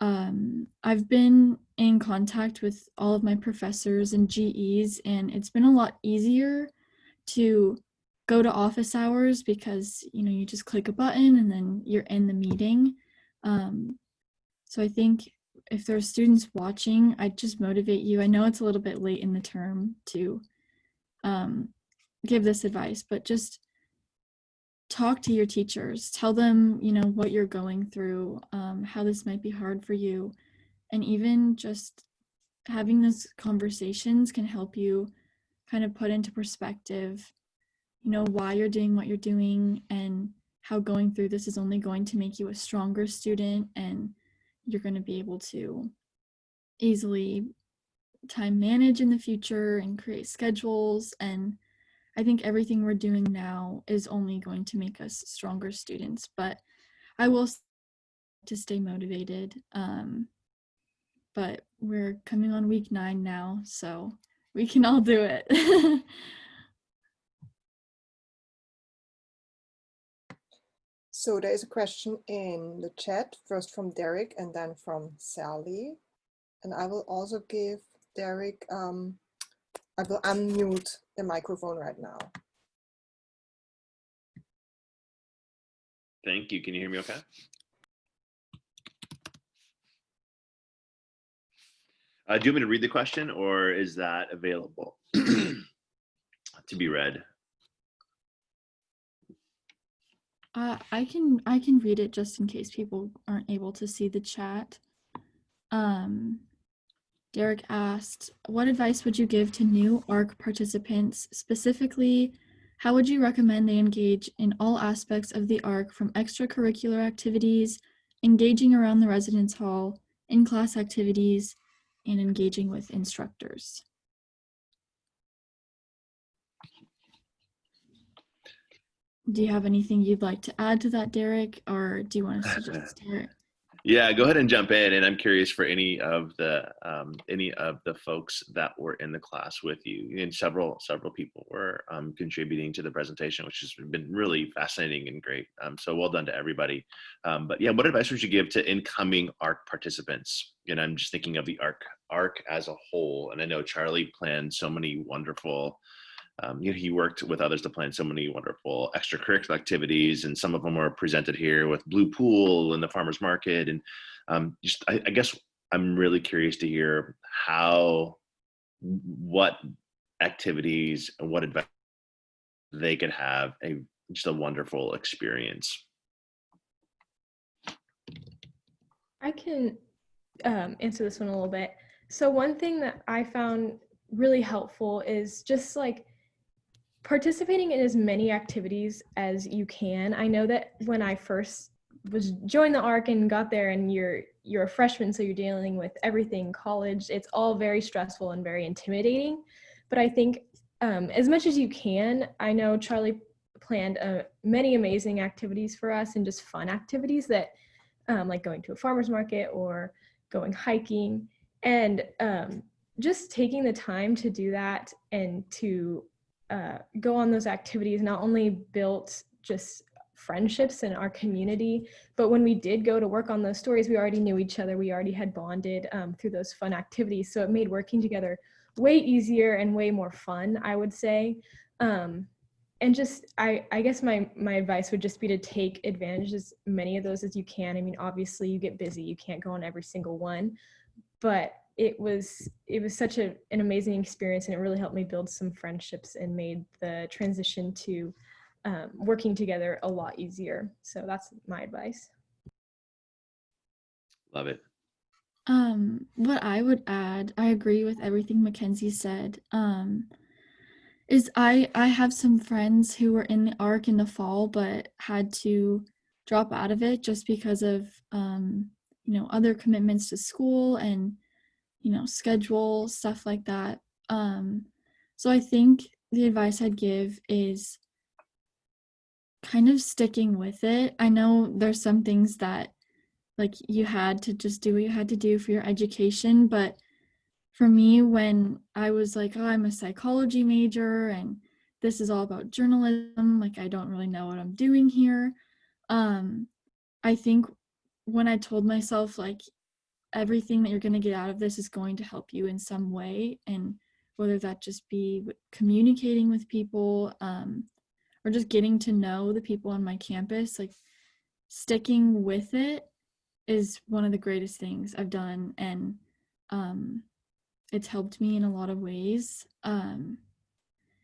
I've been in contact with all of my professors and GEs, and it's been a lot easier to go to office hours because, you just click a button and then you're in the meeting. So I think if there are students watching, I'd just motivate you. I know it's a little bit late in the term to give this advice, but just talk to your teachers, tell them, what you're going through, how this might be hard for you. And even just having those conversations can help you kind of put into perspective, why you're doing what you're doing, and how going through this is only going to make you a stronger student, and you're going to be able to easily time manage in the future and create schedules. And I think everything we're doing now is only going to make us stronger students. But I will to stay motivated. But we're coming on week 9 now, so we can all do it. So there is a question in the chat, first from Derek and then from Sally. And I will also give Derek, I will unmute the microphone right now. Thank you. Can you hear me okay? Do you want me to read the question, or is that available to be read? I can read it just in case people aren't able to see the chat. Derek asked, what advice would you give to new ARC participants? Specifically, how would you recommend they engage in all aspects of the ARC, from extracurricular activities, engaging around the residence hall, in-class activities, and engaging with instructors? Do you have anything you'd like to add to that, Derek, or do you want us to just start? Yeah, go ahead and jump in. And I'm curious for any of the folks that were in the class with you. And several people were contributing to the presentation, which has been really fascinating and great. So well done to everybody. But yeah, what advice would you give to incoming ARC participants? And I'm just thinking of the ARC as a whole. And I know Charlie planned so many wonderful. He worked with others to plan so many wonderful extracurricular activities, and some of them were presented here with Blue Pool and the Farmers Market. And I guess I'm really curious to hear what activities and what advice they could have just a wonderful experience. I can answer this one a little bit. So one thing that I found really helpful is just like participating in as many activities as you can. I know that when I first joined the ARC and got there, and you're a freshman, so you're dealing with everything college, it's all very stressful and very intimidating. But I think as much as you can, I know Charlie planned many amazing activities for us, and just fun activities that like going to a farmer's market or going hiking, and just taking the time to do that and to go on those activities not only built just friendships in our community, but when we did go to work on those stories, we already knew each other. We already had bonded through those fun activities. So it made working together way easier and way more fun, I would say. And just, I guess my advice would just be to take advantage of as many of those as you can. I mean, obviously you get busy, you can't go on every single one, but it was such an amazing experience, and it really helped me build some friendships and made the transition to working together a lot easier. So that's my advice. Love it. What I would add, I agree with everything Makenzie said, is I have some friends who were in the ARC in the fall but had to drop out of it just because of other commitments to school and schedule, stuff like that. So I think the advice I'd give is kind of sticking with it. I know there's some things that like you had to just do what you had to do for your education, but for me, when I was like, oh, I'm a psychology major and this is all about journalism, like I don't really know what I'm doing here. I think when I told myself like everything that you're going to get out of this is going to help you in some way, and whether that just be communicating with people or just getting to know the people on my campus, like sticking with it is one of the greatest things I've done, and it's helped me in a lot of ways. And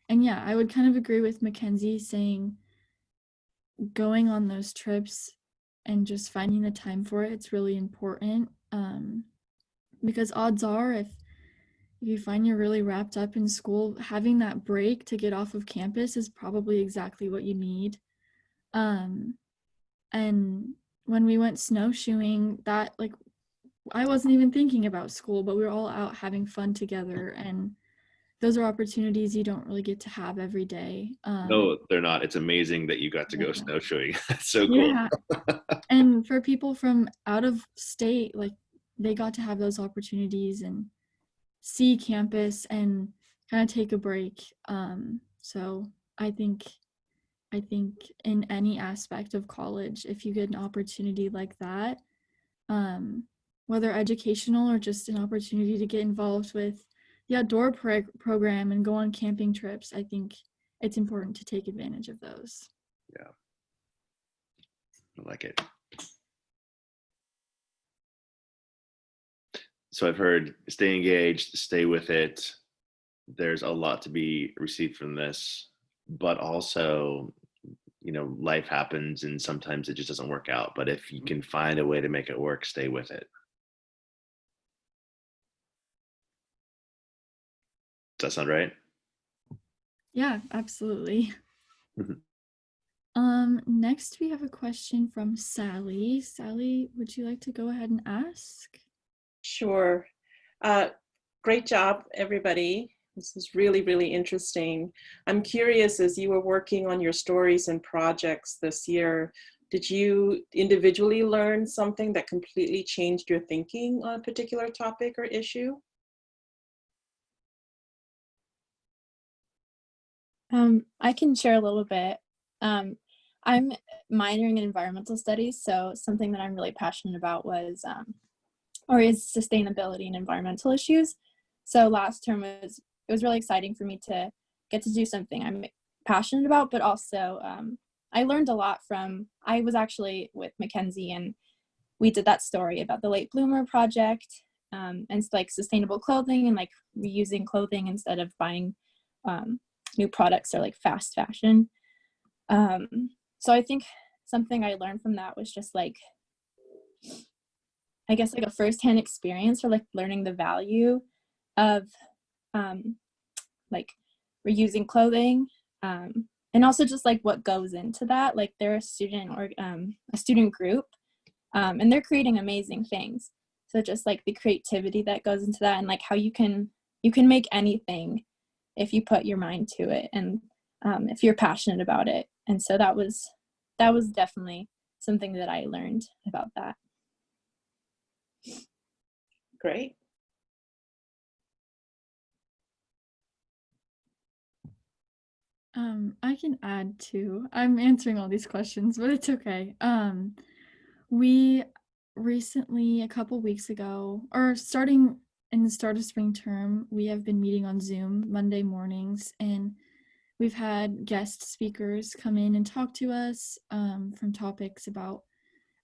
yeah, I would kind of agree with Makenzie saying going on those trips and just finding the time for it, it's really important. Because odds are if you find you're really wrapped up in school, having that break to get off of campus is probably exactly what you need. And when we went snowshoeing, that like I wasn't even thinking about school, but we were all out having fun together, and those are opportunities you don't really get to have every day. No, they're not. It's amazing that you got to go snowshoeing. That's so cool. Yeah. And for people from out of state, like they got to have those opportunities and see campus and kind of take a break. So I think I think in any aspect of college, if you get an opportunity like that, whether educational or just an opportunity to get involved with the outdoor program and go on camping trips, I think it's important to take advantage of those. Yeah, I like it. So I've heard stay engaged, stay with it. There's a lot to be received from this, but also, you know, life happens and sometimes it just doesn't work out. But if you can find a way to make it work, stay with it. Does that sound right? Yeah, absolutely. Next we have a question from Sally. Sally, would you like to go ahead and ask? Sure. Great job, everybody. This is really, really interesting. I'm curious, as you were working on your stories and projects this year, did you individually learn something that completely changed your thinking on a particular topic or issue? I can share a little bit. I'm minoring in environmental studies, so something that I'm really passionate about was, is sustainability and environmental issues. So last term it was really exciting for me to get to do something I'm passionate about, but also I learned a lot from, I was actually with Makenzie and we did that story about the late bloomer project, and it's like sustainable clothing and like reusing clothing instead of buying new products or like fast fashion. So I think something I learned from that was just like, I guess like a firsthand experience for like learning the value of like reusing clothing, and also just like what goes into that. Like they're a student or a student group, and they're creating amazing things. So just like the creativity that goes into that, and like how you can make anything if you put your mind to it, and if you're passionate about it. And so that was definitely something that I learned about that. Great. I can add too. I'm answering all these questions, but it's okay. We recently, a couple weeks ago, or starting in the start of spring term, we have been meeting on Zoom Monday mornings, and we've had guest speakers come in and talk to us from topics about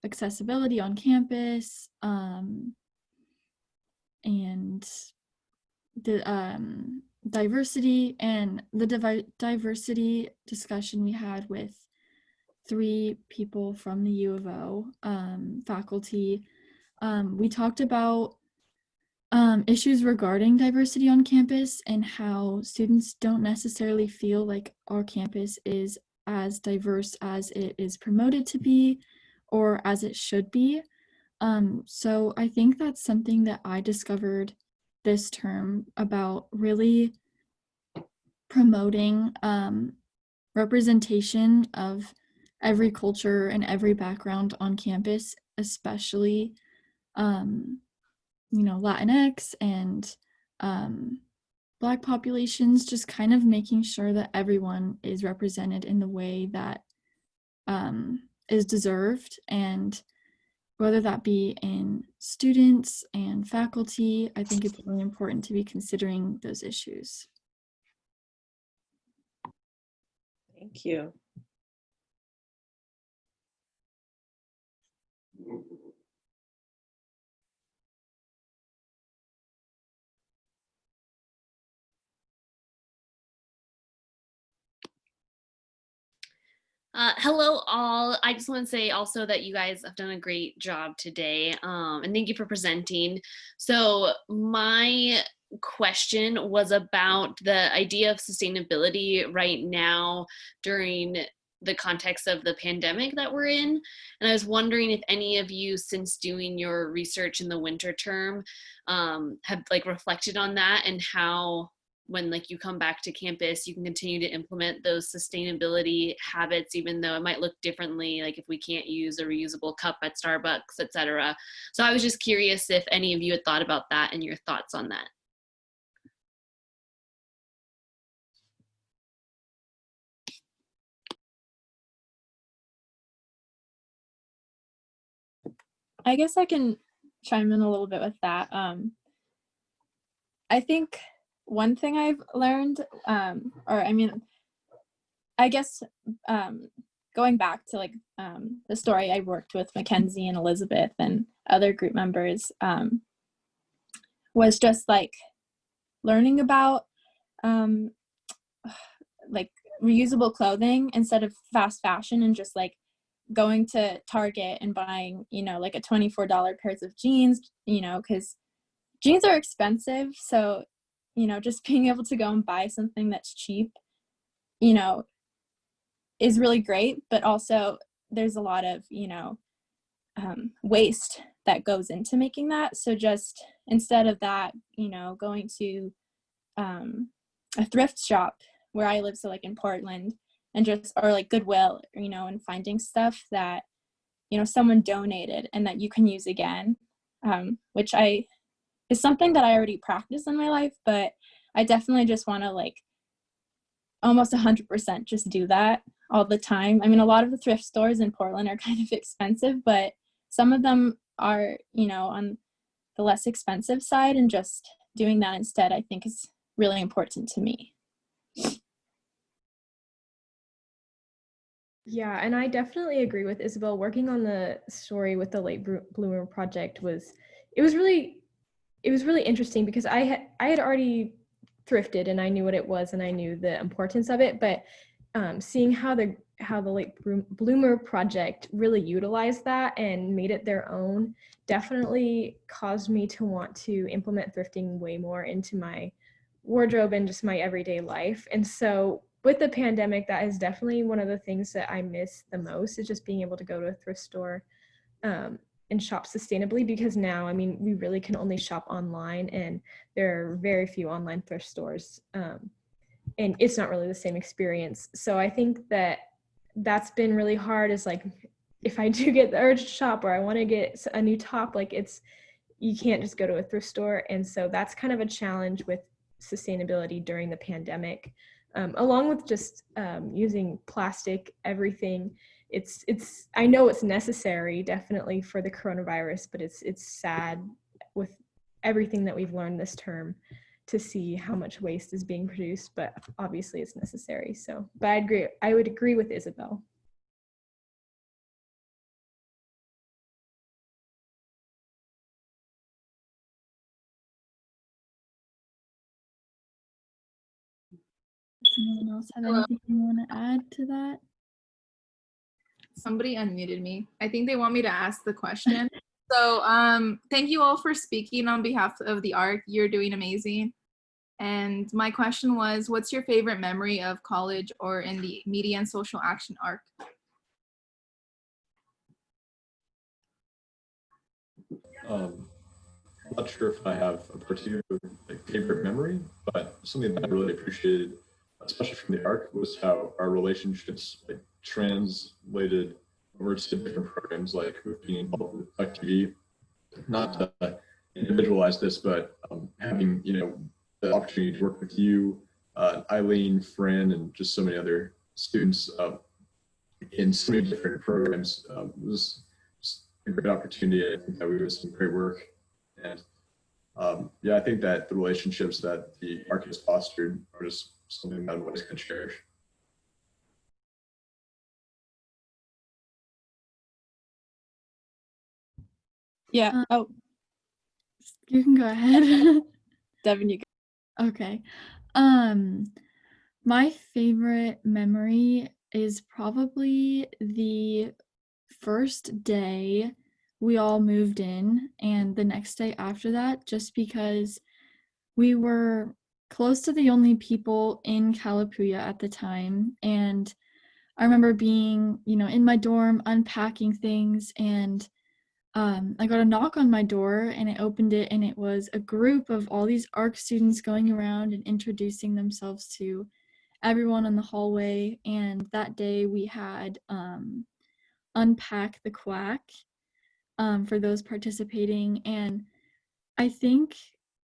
accessibility on campus, and the diversity, and the diversity discussion we had with 3 people from the U of O faculty. We talked about issues regarding diversity on campus and how students don't necessarily feel like our campus is as diverse as it is promoted to be or as it should be. So I think that's something that I discovered this term about really promoting representation of every culture and every background on campus, especially Latinx and Black populations, just kind of making sure that everyone is represented in the way that is deserved, and whether that be in students and faculty, I think it's really important to be considering those issues. Thank you. Hello all. I just want to say also that you guys have done a great job today, and thank you for presenting. So my question was about the idea of sustainability right now during the context of the pandemic that we're in. And I was wondering if any of you, since doing your research in the winter term, have like reflected on that, and how when like you come back to campus, you can continue to implement those sustainability habits, even though it might look differently, like if we can't use a reusable cup at Starbucks, etc. So I was just curious if any of you had thought about that and your thoughts on that. I guess I can chime in a little bit with that. I think one thing I've learned, I guess going back to like the story I worked with Makenzie and Elizabeth and other group members, was just like learning about like reusable clothing instead of fast fashion, and just like going to Target and buying, you know, like a $24 pairs of jeans, you know, because jeans are expensive. So, you know, just being able to go and buy something that's cheap, you know, is really great. But also there's a lot of, you know, waste that goes into making that. So just instead of that, you know, going to a thrift shop where I live, so like in Portland, and just, or like Goodwill, you know, and finding stuff that, you know, someone donated and that you can use again, which is something that I already practice in my life, but I definitely just want to like almost 100% just do that all the time. I mean, a lot of the thrift stores in Portland are kind of expensive, but some of them are, you know, on the less expensive side, and just doing that instead, I think, is really important to me. Yeah, and I definitely agree with Isabel. Working on the story with the Late Bloomer Project was really interesting, because I had already thrifted and I knew what it was and I knew the importance of it, but seeing how the Late Bloomer Project really utilized that and made it their own definitely caused me to want to implement thrifting way more into my wardrobe and just my everyday life. And so with the pandemic, that is definitely one of the things that I miss the most, is just being able to go to a thrift store and shop sustainably, because now, I mean, we really can only shop online, and there are very few online thrift stores, and it's not really the same experience. So I think that that's been really hard, is like, if I do get the urge to shop or I want to get a new top, like you can't just go to a thrift store. And so that's kind of a challenge with sustainability during the pandemic, along with just using plastic, everything. It's I know it's necessary definitely for the coronavirus, but it's sad with everything that we've learned this term to see how much waste is being produced, but obviously it's necessary. So, but I would agree with Isabel. Does anyone else have anything you want to add to that? Somebody unmuted me. I think they want me to ask the question. So thank you all for speaking on behalf of the ARC. You're doing amazing. And my question was, what's your favorite memory of college or in the Media and Social Action ARC? I'm not sure if I have a particular favorite memory, but something that I really appreciated, especially from the ARC, was how our relationships translated over to different programs, like being involved with TV. Not to individualize this, but having the opportunity to work with you, Eileen, Fran, and just so many other students in so many different programs was a great opportunity. I think that we did some great work, and yeah, I think that the relationships that the ARC has fostered are just something that I'm always going to cherish. Yeah. Oh, you can go ahead. Devyn, you go. Okay. My favorite memory is probably the first day we all moved in, and the next day after that, just because we were close to the only people in Calapooya at the time. And I remember being, in my dorm, unpacking things, and I got a knock on my door, and I opened it, and it was a group of all these ARC students going around and introducing themselves to everyone in the hallway. And that day we had Unpack the Quack for those participating. And I think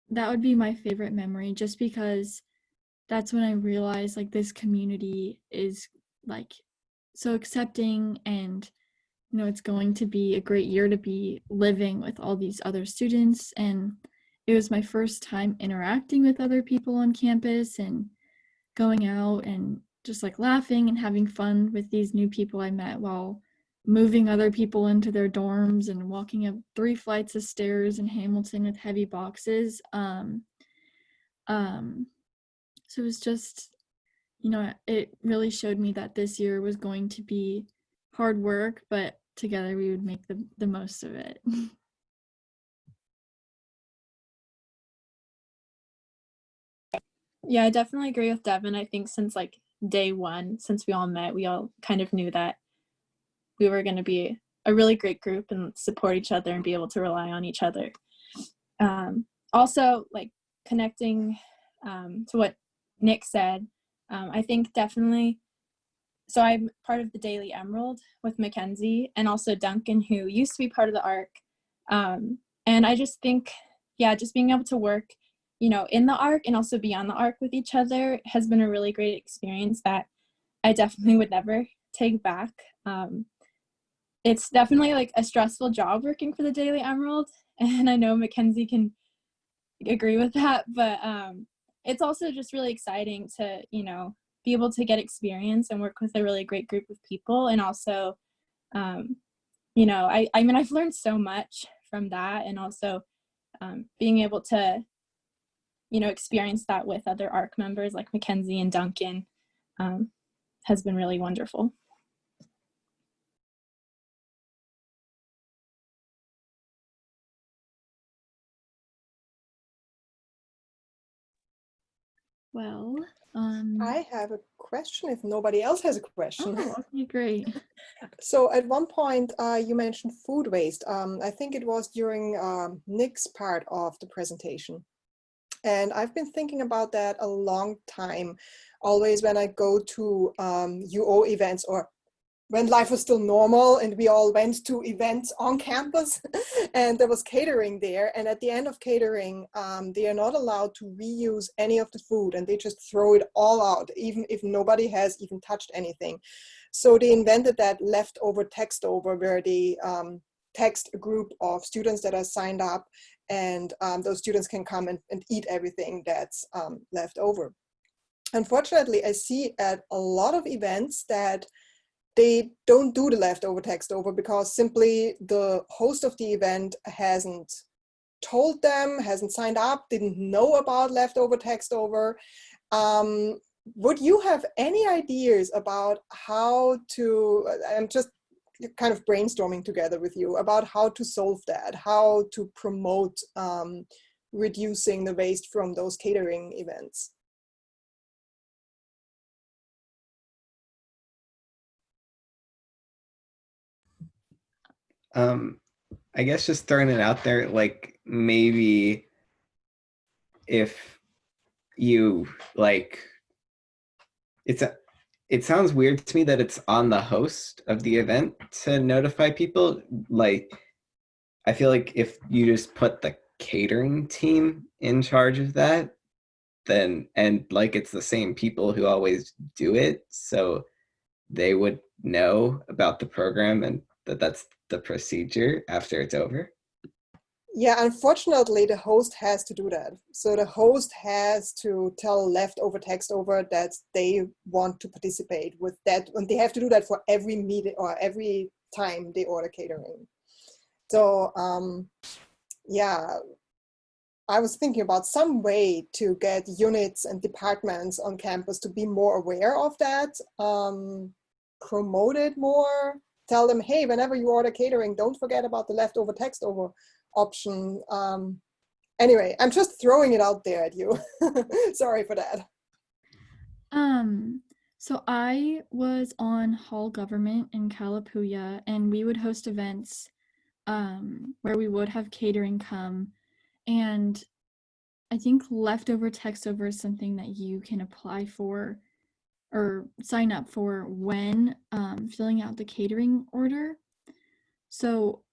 that would be my favorite memory, just because that's when I realized this community is so accepting, and it's going to be a great year to be living with all these other students. And it was my first time interacting with other people on campus and going out and just like laughing and having fun with these new people I met while moving other people into their dorms and walking up 3 flights of stairs in Hamilton with heavy boxes. So it was just, it really showed me that this year was going to be hard work, but together we would make the most of it. Yeah, I definitely agree with Devyn. I think since like day one, since we all met, we all kind of knew that we were going to be a really great group and support each other and be able to rely on each other. Also, like connecting to what Nick said, I think definitely, so I'm part of the Daily Emerald with Makenzie and also Duncan, who used to be part of the ARC. And I just think, yeah, just being able to work, in the ARC and also beyond the ARC with each other has been a really great experience that I definitely would never take back. It's definitely like a stressful job working for the Daily Emerald, and I know Makenzie can agree with that, but it's also just really exciting to, be able to get experience and work with a really great group of people. And also, I mean, I've learned so much from that, and also being able to, experience that with other ARC members like Makenzie and Duncan has been really wonderful. Well, I have a question if nobody else has a question. Oh, okay, great. So at one point you mentioned food waste. I think it was during Nick's part of the presentation. And I've been thinking about that a long time, always when I go to UO events or when life was still normal and we all went to events on campus and there was catering there. And at the end of catering, they are not allowed to reuse any of the food and they just throw it all out, even if nobody has even touched anything. So they invented that leftover text over where they text a group of students that are signed up and those students can come and eat everything that's left over. Unfortunately, I see at a lot of events that they don't do the leftover text over because simply the host of the event hasn't told them, hasn't signed up, didn't know about leftover text over. Would you have any ideas about how to, I'm just kind of brainstorming together with you about how to solve that, how to promote reducing the waste from those catering events? I guess just throwing it out there, like maybe if you like, it sounds weird to me that it's on the host of the event to notify people. Like, I feel like if you just put the catering team in charge of that, then, and like it's the same people who always do it, so they would know about the program and that's the procedure after it's over. Yeah, unfortunately, the host has to do that. So the host has to tell leftover text over that they want to participate with that, and they have to do that for every meeting or every time they order catering. So yeah, I was thinking about some way to get units and departments on campus to be more aware of that, promote it more, tell them, hey, whenever you order catering, don't forget about the leftover text over option. Anyway, I'm just throwing it out there at you. Sorry for that. So I was on hall government in Calapooya, and we would host events where we would have catering come, and I think leftover text over is something that you can apply for or sign up for when filling out the catering order. So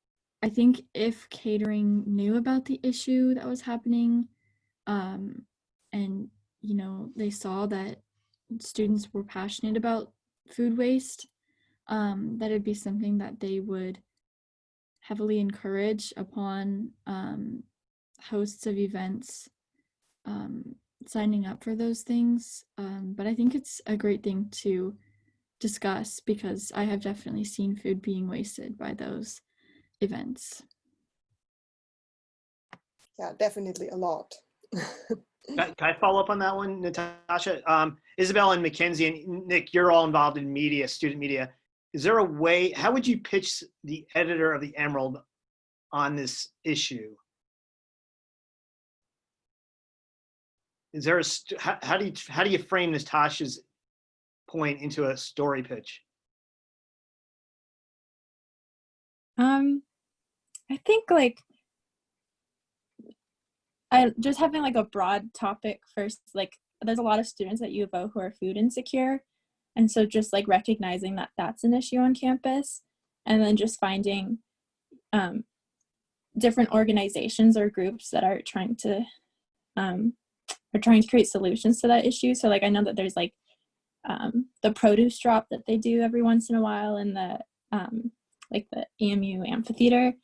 I think if catering knew about the issue that was happening, and they saw that students were passionate about food waste, that it'd be something that they would heavily encourage upon hosts of events signing up for those things. But I think it's a great thing to discuss because I have definitely seen food being wasted by those events. Yeah, definitely a lot. Can I follow up on that one, Natascha? Isabel and Makenzie and Nick, you're all involved in media, student media. Is there a way, how would you pitch the editor of the Emerald on this issue? Is there how do you frame Natascha's point into a story pitch? I think like I just having like a broad topic first, like there's a lot of students at U of O who are food insecure. And so just like recognizing that that's an issue on campus, and then just finding different organizations or groups that are trying to create solutions to that issue. So like I know that there's like the produce drop that they do every once in a while in the like the EMU amphitheater,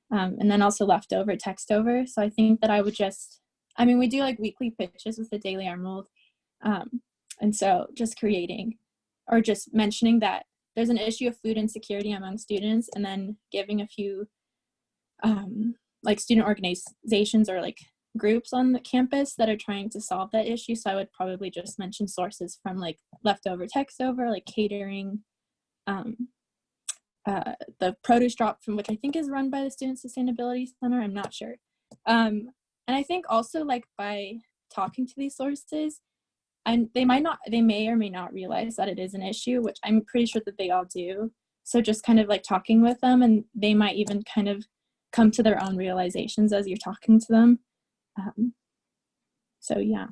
and then also leftover text over. So I think that I would just, I mean, we do like weekly pitches with the Daily Emerald, and so just creating or just mentioning that there's an issue of food insecurity among students, and then giving a few like student organizations or like groups on the campus that are trying to solve that issue. So I would probably just mention sources from like leftover text over, like catering, the produce drop, from which I think is run by the Student Sustainability Center, I'm not sure. And I think also like by talking to these sources, and they may or may not realize that it is an issue, which I'm pretty sure that they all do. So just kind of like talking with them, and they might even kind of come to their own realizations as you're talking to them. So yeah.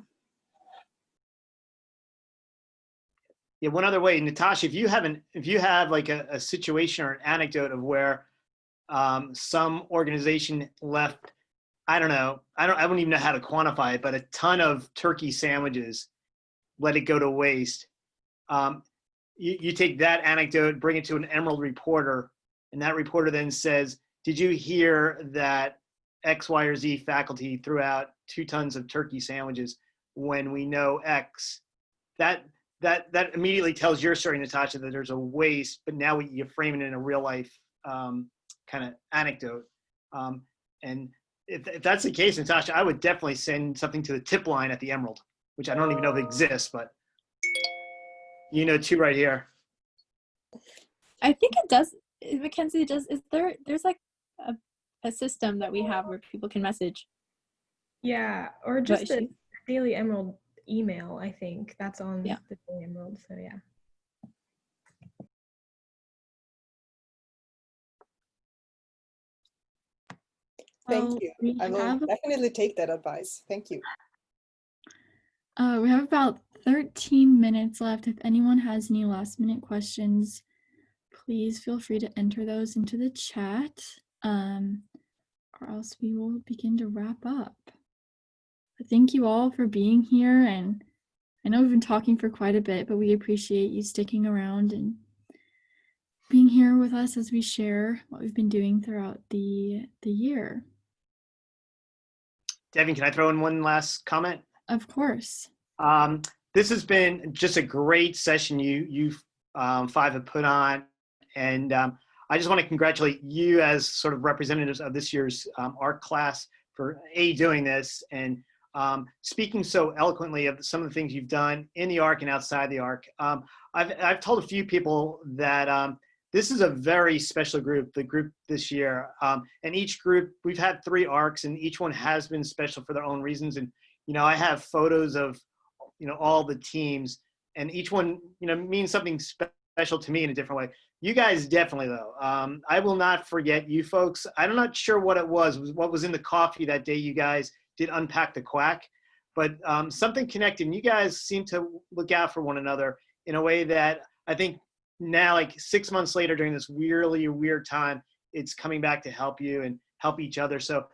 Yeah, one other way, Natascha, if you have like a situation or an anecdote of where some organization left, I don't even know how to quantify it, but a ton of turkey sandwiches, let it go to waste. You take that anecdote, bring it to an Emerald reporter, and that reporter then says, did you hear that X, Y, or Z faculty threw out 2 tons of turkey sandwiches when we know X? That immediately tells your story, Natascha, that there's a waste, but now you frame it in a real life kind of anecdote. And if that's the case, Natascha, I would definitely send something to the tip line at the Emerald, which I don't even know if it exists, but you know, 2 right here. I think it does. Makenzie, there's like a system that we have where people can message. Yeah, or just the Daily Emerald email, I think that's on the Daily Emerald, so yeah. Thank you. I will definitely take that advice. Thank you. We have about 13 minutes left. If anyone has any last minute questions, please feel free to enter those into the chat, or else we will begin to wrap up. But thank you all for being here, and I know we've been talking for quite a bit, but we appreciate you sticking around and being here with us as we share what we've been doing throughout the year. Devyn, can I throw in one last comment? Of course. This has been just a great session you 5 have put on, and I just want to congratulate you as sort of representatives of this year's art class for doing this and speaking so eloquently of some of the things you've done in the ARC and outside the ARC. I've told a few people that this is a very special group, the group this year. And each group, we've had 3 ARCs, and each one has been special for their own reasons. And, you know, I have photos of, you know, all the teams, and each one, you know, means something special to me in a different way. You guys definitely, though. I will not forget you folks. I'm not sure what it was, what was in the coffee that day you guys did Unpack the Quack, but something connected. And you guys seem to look out for one another in a way that I think now, like 6 months later, during this really weird time, it's coming back to help you and help each other. So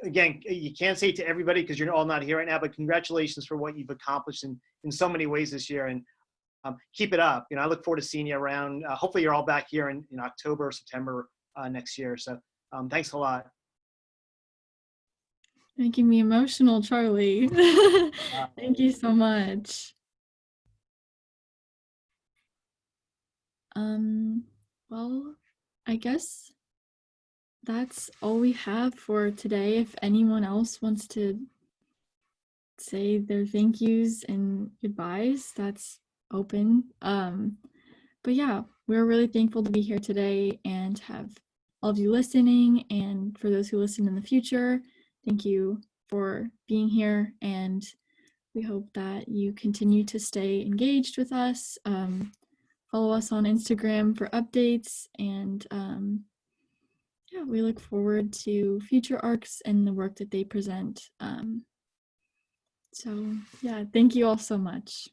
again, you can't say it to everybody because you're all not here right now, but congratulations for what you've accomplished in so many ways this year. And keep it up. I look forward to seeing you around. Hopefully you're all back here in October or September next year. So thanks a lot. Making me emotional, Charlie. Thank you so much. Well, I guess that's all we have for today. If anyone else wants to say their thank yous and goodbyes, that's open. But yeah, we're really thankful to be here today and have all of you listening. And for those who listen in the future, thank you for being here. And we hope that you continue to stay engaged with us. Follow us on Instagram for updates. And yeah, we look forward to future ARCs and the work that they present. So yeah, thank you all so much.